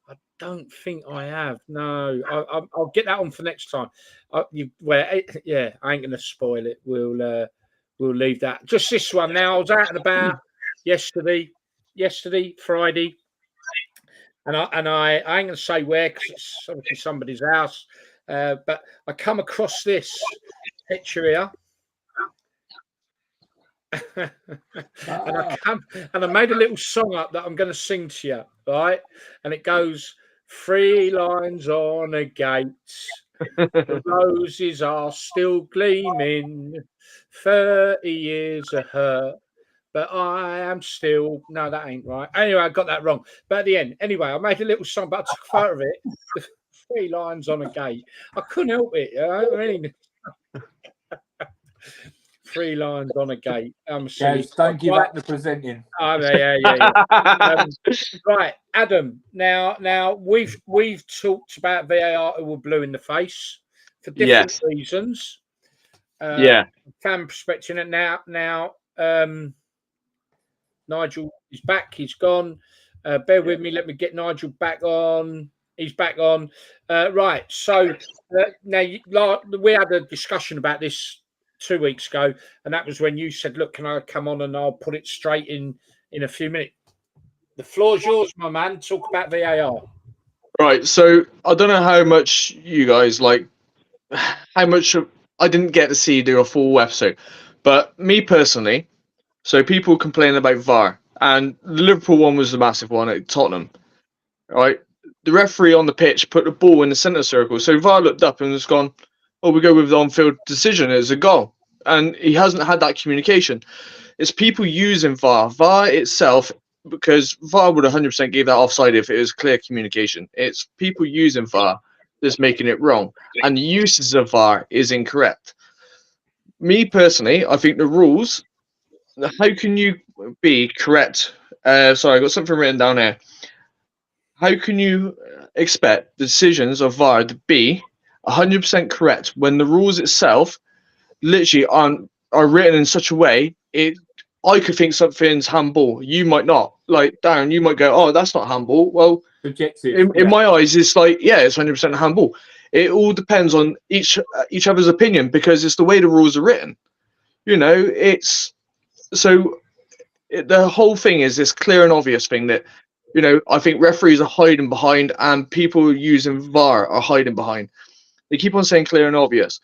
I don't think I have. No, I'll get that on for next time. I ain't going to spoil it. We'll leave that. Just this one now. I was out and about yesterday, Friday, and I ain't going to say where because it's obviously somebody's house. But I come across this picture here. and I made a little song up that I'm going to sing to you, right? And it goes, 3 lines on a gate, the roses are still gleaming, 30 years of hurt, but I am still... No, that ain't right. Anyway, I got that wrong. But at the end, anyway, I made a little song, but I took a photo of it. 3 lines on a gate. I couldn't help it, you know what I mean? 3 lines on a gate. Guys, don't give up the presenting. Oh, yeah. Right, Adam. Now we've talked about VAR who were blue in the face for different reasons. Fan perspective. And now Nigel is back. He's gone. Bear with me. Let me get Nigel back on. He's back on. Right. So now we had a discussion about this 2 weeks ago, and that was when you said, look, can I come on and I'll put it straight in a few minutes. The floor's yours, my man. Talk about VAR. Right, so I don't know how much you guys I didn't get to see do a full episode, but me personally, so people complain about VAR, and the Liverpool one was the massive one at Tottenham, right? The referee on the pitch put the ball in the centre circle, so VAR looked up and was gone, oh, we go with the on-field decision as a goal. And he hasn't had that communication. It's people using VAR. VAR itself, because VAR would 100% give that offside if it was clear communication. It's people using VAR that's making it wrong. And the uses of VAR is incorrect. Me personally, I think the rules, how can you be correct? Sorry, I got something written down here. How can you expect the decisions of VAR to be 100% correct when the rules itself literally are written in such a way I could think something's handball, you might not. Like Darren, you might go, oh, that's not handball. Well, in my eyes, it's like, yeah, it's 100% handball. It all depends on each other's opinion because it's the way the rules are written. You know, it's so the whole thing is this clear and obvious thing that, you know, I think referees are hiding behind and people using VAR are hiding behind. They keep on saying clear and obvious.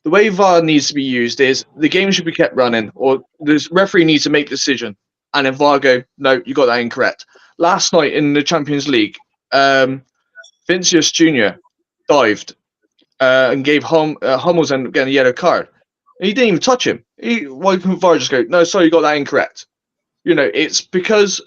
The way VAR needs to be used is the game should be kept running, or the referee needs to make a decision, and then VAR go, no, you got that incorrect. Last night in the Champions League, Vinicius Jr. dived and gave Hummels and getting a yellow card. And he didn't even touch him. Why couldn't VAR just go, no, sorry, you got that incorrect? You know, it's because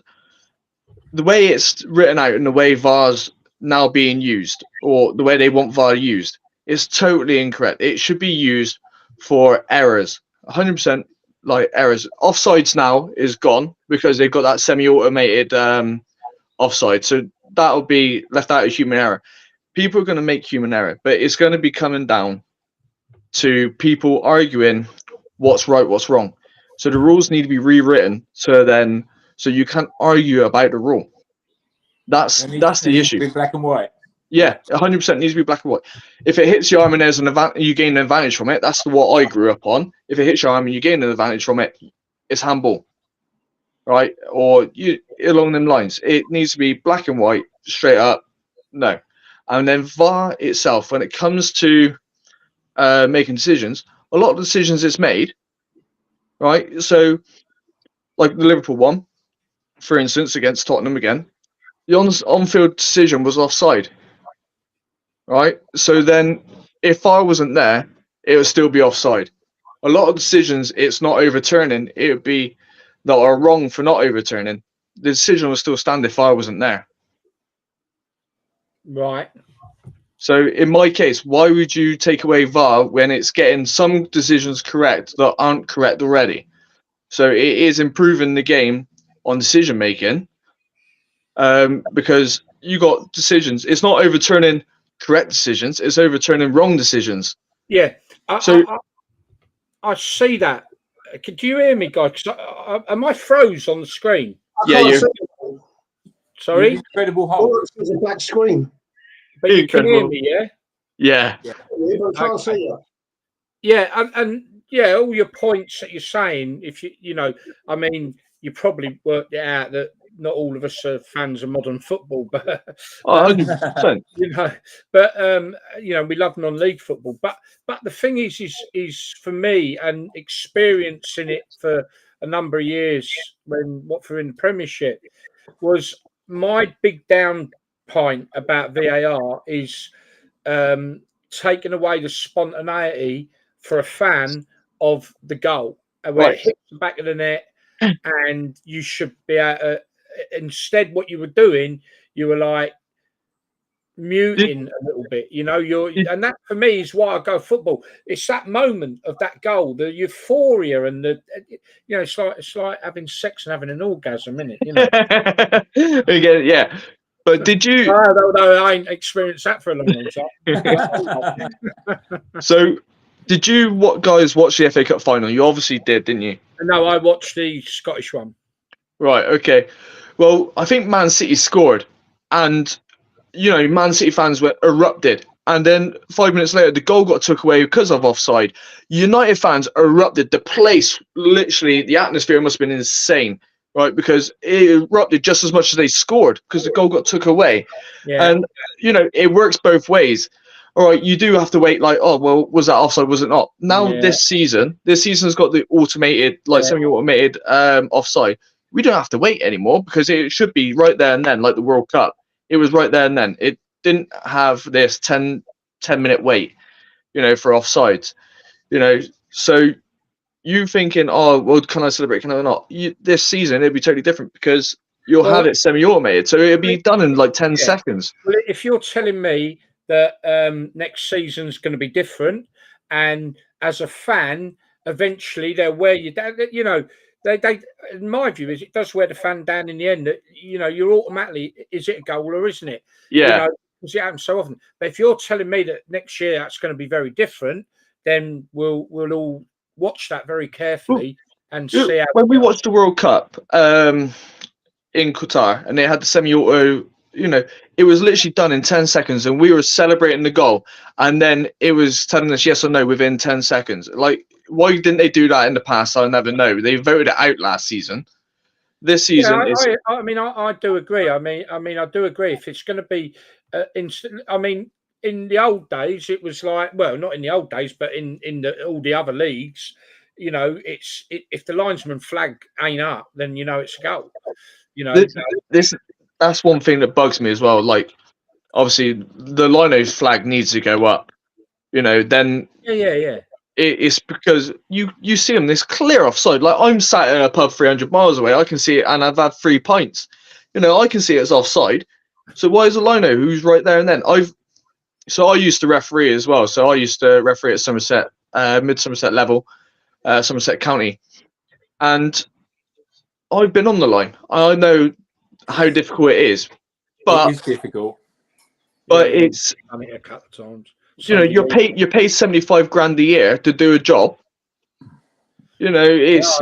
the way it's written out and the way VAR's now being used, or the way they want VAR used, is totally incorrect. It should be used for errors, 100% like errors. Offsides now is gone because they've got that semi-automated offside, so that'll be left out of human error. People are going to make human error, but it's going to be coming down to people arguing what's right, what's wrong. So the rules need to be rewritten so you can't argue about the rule. That's the issue. Be black and white. Yeah, 100% needs to be black and white. If it hits your arm and there's you gain an advantage from it, that's what I grew up on. If it hits your arm and you gain an advantage from it, it's handball, right? Or along them lines. It needs to be black and white, straight up, no. And then VAR itself, when it comes to making decisions, a lot of decisions it's made, right? So, like the Liverpool one, for instance, against Tottenham again, the on-field decision was offside. Right, so then if VAR wasn't there, it would still be offside. A lot of decisions it's not overturning, it would be that are wrong for not overturning. The decision will still stand if VAR wasn't there. Right. So in my case, why would you take away VAR when it's getting some decisions correct that aren't correct already? So it is improving the game on decision making because you got decisions. It's not overturning correct decisions; it's overturning wrong decisions. Yeah, So I see that. Could you hear me, guys? Am I froze on the screen? yeah, can't you're see it. Sorry, Incredible All Hulk. I see is a black screen. but you can hear incredible. me, yeah? Yeah, Yeah, but I can't see it. Yeah, and yeah, all your points that you're saying. If I mean, you probably worked it out that not all of us are fans of modern football, but 100%. but we love non-league football. But the thing is for me and experiencing it for a number of years when Watford were in the Premiership was my big down point about VAR is taking away the spontaneity for a fan of the goal, where Right. it hits the back of the net, and you should be able to. Instead, what you were doing, you were like muting a little bit. And that for me is why I go football. It's that moment of that goal, the euphoria, and it's like having sex and having an orgasm, isn't it? Again, yeah. But did you? No, I ain't experienced that for a long time. So, did you guys watch the FA Cup final? You obviously did, didn't you? No, I watched the Scottish one. Right. Okay. Well, I think Man City scored, and Man City fans were erupted. And then 5 minutes later, the goal got took away because of offside. United fans erupted. The place, literally, the atmosphere must have been insane, right? Because it erupted just as much as they scored because the goal got took away. Yeah. And, it works both ways. All right, you do have to wait, like, oh, well, was that offside? Was it not? Now, this season's got the automated, semi-automated offside. We don't have to wait anymore because it should be right there and then, like the World Cup. It was right there and then. It didn't have this 10-minute wait, for offsides. So you thinking, oh, well, can I celebrate? Can I not? This season, it'd be totally different because you'll have it semi-automated. So it'd be done in like 10 seconds. Well, if you're telling me that next season's going to be different, and as a fan, eventually they'll wear you down, They, in my view, is it does wear the fan down in the end. That you're automatically, is it a goal or isn't it? Yeah, because it happens so often. But if you're telling me that next year that's going to be very different, then we'll all watch that very carefully and see how. When we watched the World Cup in Qatar, and they had the semi-auto, it was literally done in 10 seconds, and we were celebrating the goal, and then it was telling us yes or no within 10 seconds. Like, why didn't they do that in the past? I'll never know. They voted it out last season. This season, I do agree. I mean, I do agree. If it's going to be instant, in the old days, it was like, well, not in the old days, but in all the other leagues, if the linesman flag ain't up, then it's a goal. That's one thing that bugs me as well. Like, obviously, the Lino's flag needs to go up. Then yeah. It's because you see them this clear offside. Like, I'm sat in a pub 300 miles away, I can see it, and I've had 3 pints. I can see it's offside. So why is a lino who's right there and then? I used to referee as well. So I used to referee at Somerset, mid Somerset level, Somerset County, and I've been on the line. I know how difficult it is, but it is difficult. But it's I mean, a couple of times. you're paid 75 grand a year to do a job. It's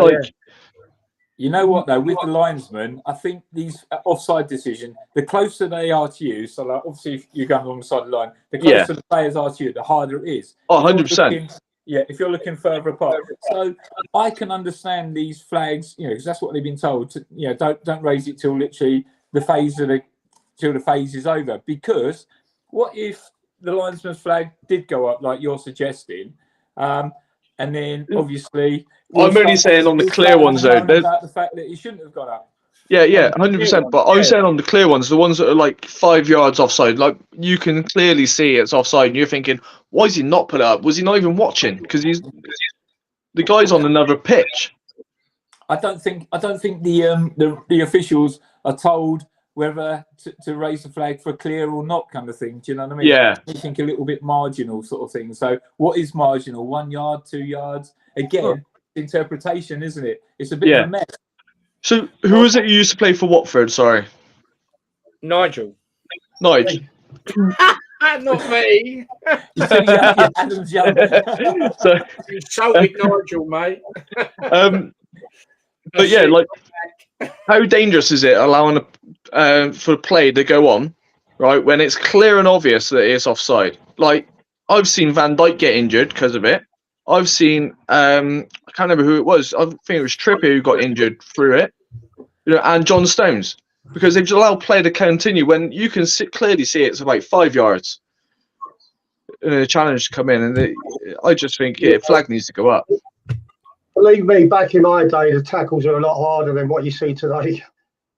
You know what though, with the linesman, I think these offside decisions, the closer they are to you, so like obviously if you're going alongside the line, the closer the players are to you, the harder it is. Oh, 100%. If you're looking further apart. So I can understand these flags, because that's what they've been told. Don't raise it till literally the phase is over. Because what if the linesman's flag did go up like you're suggesting, and then obviously I'm only saying on the clear ones though. About the fact that it shouldn't have gone up. Yeah, 100%. But I'm saying on the clear ones, the ones that are like 5 yards offside, like you can clearly see it's offside, and you're thinking, why is he not put it up? Was he not even watching? Because the guy's on another pitch. I don't think the officials are told whether to raise the flag for clear or not, kind of thing. Do you know what I mean? Yeah. I think a little bit marginal sort of thing. So what is marginal? 1 yard, 2 yards? Again, interpretation, isn't it? It's a bit of a mess. So who was it you used to play for Watford? Sorry. Nigel. Not me. You said Adam's young. So, You insulted Nigel, mate. but yeah, like, how dangerous is it allowing for play to go on, right, when it's clear and obvious that it's offside? Like, I've seen Van Dijk get injured because of it. I've seen, I can't remember who it was. I think it was Trippier who got injured through it, and John Stones, because they've just allowed play to continue when you can clearly see it's about 5 yards. And a challenge to come in, and I just think flag needs to go up. Believe me, back in my day, the tackles are a lot harder than what you see today.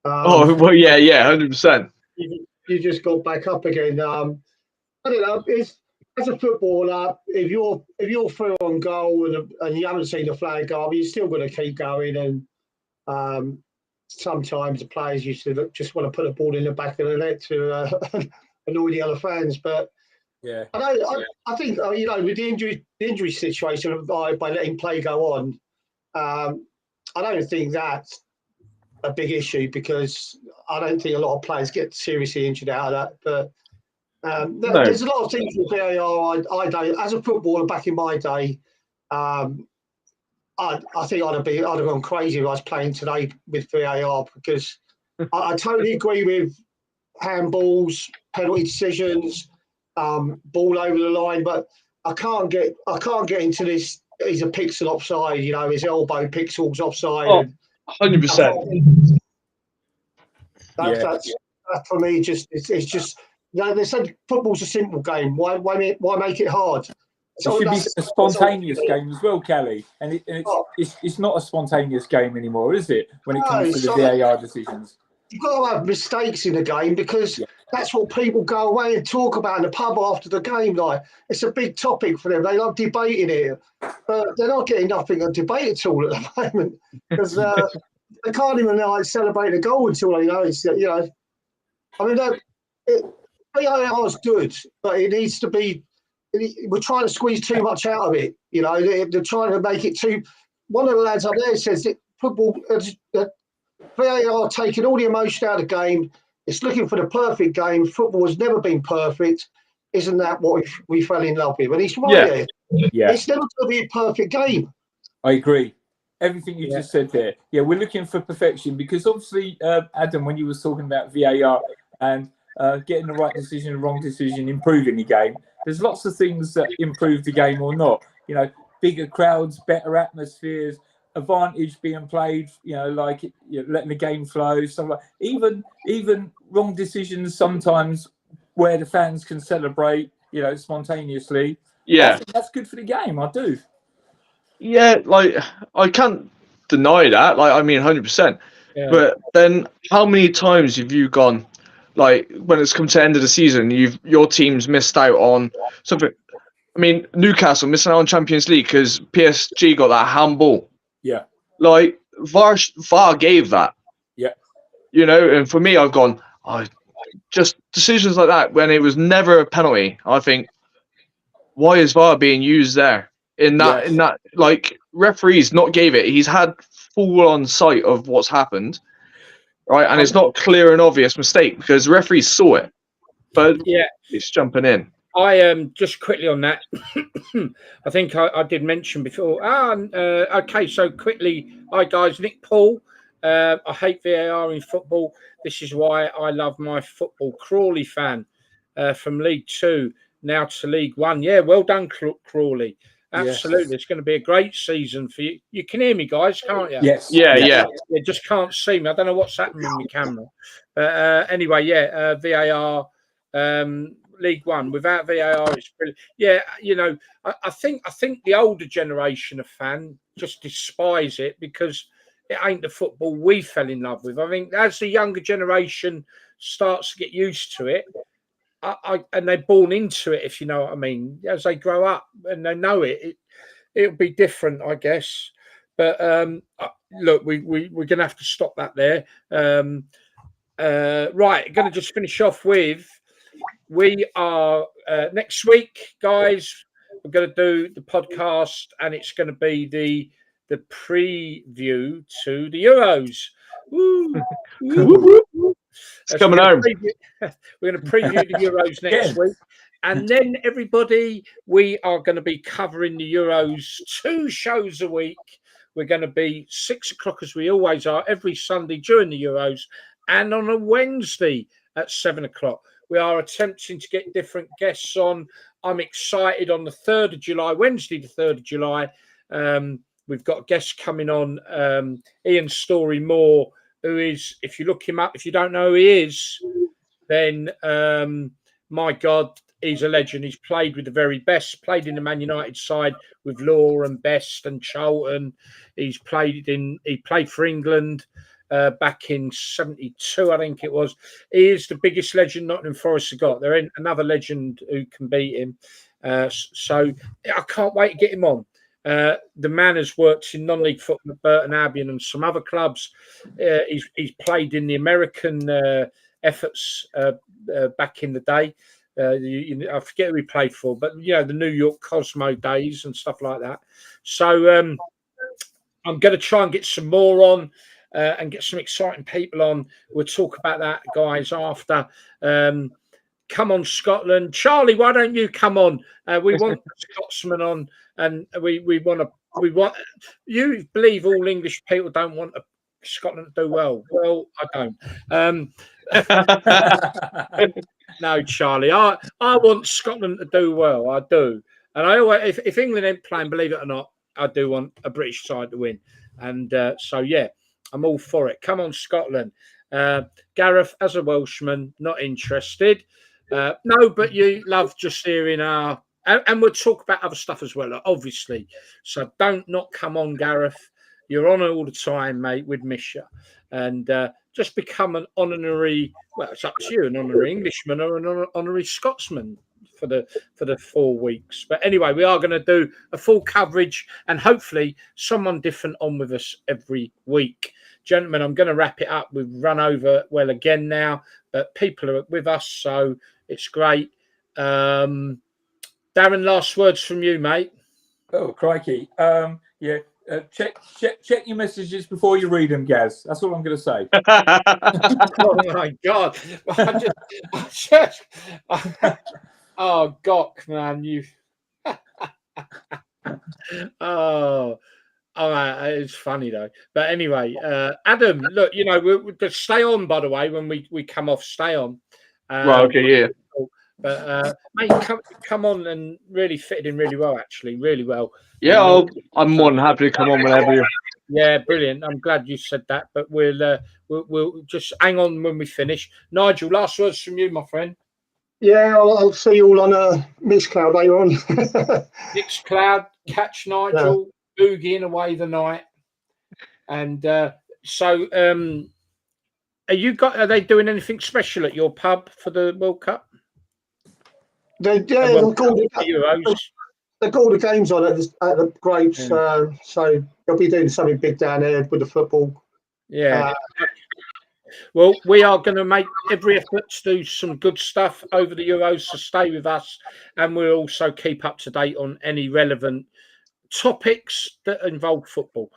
Oh well, yeah, 100%. You just got back up again. I don't know. As a footballer, if you're through on goal and you haven't seen the flag go, you're still going to keep going. And sometimes the players used to just want to put a ball in the back of the net to annoy the other fans. But yeah, I think with the injury situation by letting play go on, I don't think that's a big issue because I don't think a lot of players get seriously injured out of that. But there's a lot of things with VAR I don't. As a footballer back in my day, I think I'd have gone crazy if I was playing today with VAR because I totally agree with handballs, penalty decisions, ball over the line, but I can't get into this. He's a pixel offside, his elbow pixels offside. Oh, 100%. That's for me. It's just they said football's a simple game. Why make it hard? It should be a spontaneous game as well, Callie. And it's not a spontaneous game anymore, is it? When it comes to the VAR decisions, you've got to have mistakes in the game because that's what people go away and talk about in the pub after the game. Like it's a big topic for them. They love debating it, but they're not getting nothing to debate at all at the moment because they can't even celebrate a goal until they know it's I mean, VAR is good, but it needs to be. We're trying to squeeze too much out of it. They're trying to make it too. One of the lads up there says that football. VAR taking all the emotion out of the game. It's looking for the perfect game. Football has never been perfect. Isn't that what we fell in love with? And he's right there. Yeah. It's never going to be a perfect game. I agree. Everything you just said there. Yeah, we're looking for perfection because obviously, Adam, when you were talking about VAR and getting the right decision, the wrong decision, improving the game, there's lots of things that improve the game or not. Bigger crowds, better atmospheres, advantage being played, letting the game flow, stuff like even wrong decisions sometimes where the fans can celebrate, spontaneously. Yeah. I think that's good for the game. I do. Yeah, like I can't deny that. Like, I mean, 100%. Yeah. But then, how many times have you gone, like, when it's come to the end of the season, your team's missed out on something? I mean, Newcastle missing out on Champions League because PSG got that handball. Yeah. Like, VAR gave that. Yeah. And for me, I've gone, just decisions like that when it was never a penalty. I think, why is VAR being used there? In that, like, referees not gave it. He's had full on sight of what's happened, right? And it's not clear and obvious mistake because referees saw it, but it's jumping in. I just quickly on that. I think I did mention before. Okay, so quickly, hi guys, Nick Paul. I hate VAR in football. This is why I love my football. Crawley fan from League 2 now to League 1. Yeah, well done, Crawley. Absolutely. Yes. It's going to be a great season for you. You can hear me, guys, can't you? Yes. Yeah. You just can't see me. I don't know what's happening with my camera. Anyway, VAR, League 1. Without VAR, it's brilliant. Yeah, I think the older generation of fan just despise it because it ain't the football we fell in love with. I think as the younger generation starts to get used to it, and they're born into it, if you know what I mean. As they grow up and they know it'll be different, I guess. But look, we're going to have to stop that there. Right, going to just finish off with, we are next week, guys. We're going to do the podcast, and it's going to be the preview to the Euros. Woo. It's coming home. We're going to preview the Euros next week. And then, everybody, we are going to be covering the Euros 2 shows a week. We're going to be 6 o'clock, as we always are, every Sunday during the Euros, and on a Wednesday at 7 o'clock. We are attempting to get different guests on. I'm excited on the 3rd of July, Wednesday, the 3rd of July. We've got guests coming on, Ian Story Moore, who is, if you look him up, if you don't know who he is, then my God, he's a legend. He's played with the very best, played in the Man United side with Law and Best and Charlton. He played for England back in 72, I think it was. He is the biggest legend Nottingham Forest have got. There ain't another legend who can beat him. So I can't wait to get him on. The man has worked in non-league football at Burton Albion and some other clubs. He's played in the American efforts back in the day. I forget who he played for, but the New York Cosmo days and stuff like that. So I'm going to try and get some more on and get some exciting people on. We'll talk about that, guys, after. Come on, Scotland. Charlie, why don't you come on? We want Scotsman on, and we want. You believe all English people don't want Scotland to do well? Well, I don't. No, Charlie. I want Scotland to do well. I do, and I always, if England ain't playing, believe it or not, I do want a British side to win. And so yeah, I'm all for it. Come on, Scotland. Gareth, as a Welshman, not interested. No, but you love just hearing our, and we'll talk about other stuff as well, obviously. So don't not come on, Gareth. You're on all the time, mate. We'd miss you. And just become an honorary, well, it's up to you, an honorary Englishman or an honorary Scotsman for the 4 weeks. But anyway, we are going to do a full coverage and hopefully someone different on with us every week. Gentlemen, I'm going to wrap it up. We've run over well again now, but people are with us, so it's great. Darren, last words from you, mate. Oh, crikey. Yeah. Check your messages before you read them, Gaz. That's all I'm going to say. Oh my God! Oh, Gok, man, you. Oh, it's funny though. But anyway, Adam, look, we'll just stay on. By the way, when we come off, stay on. Right. Okay. Yeah. But mate, come on and really fitted in really well, actually, really well. Yeah, I'm more than happy to come on whenever you. Yeah, brilliant. I'm glad you said that. But we'll just hang on when we finish. Nigel, last words from you, my friend. Yeah, I'll see you all on Mixcloud later on. Mixcloud, catch Nigel, boogieing away the night. And so, are they doing anything special at your pub for the World Cup? They've got all the games on at the Grapes, so they'll be doing something big down there with the football. Yeah. Well, we are going to make every effort to do some good stuff over the Euros, so stay with us, and we'll also keep up to date on any relevant topics that involve football.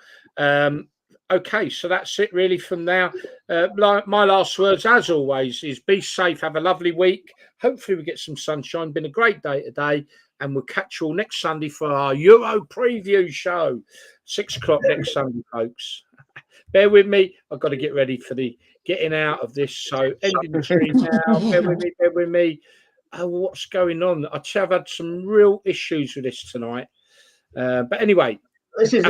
Okay, so that's it really from now. My last words, as always, is be safe, have a lovely week. Hopefully we get some sunshine. Been a great day today, and we'll catch you all next Sunday for our Euro preview show. 6 o'clock next Sunday, folks. Bear with me. I've got to get ready for the getting out of this. So ending the stream now. Bear with me. Oh, what's going on? I've had some real issues with this tonight. But anyway. This is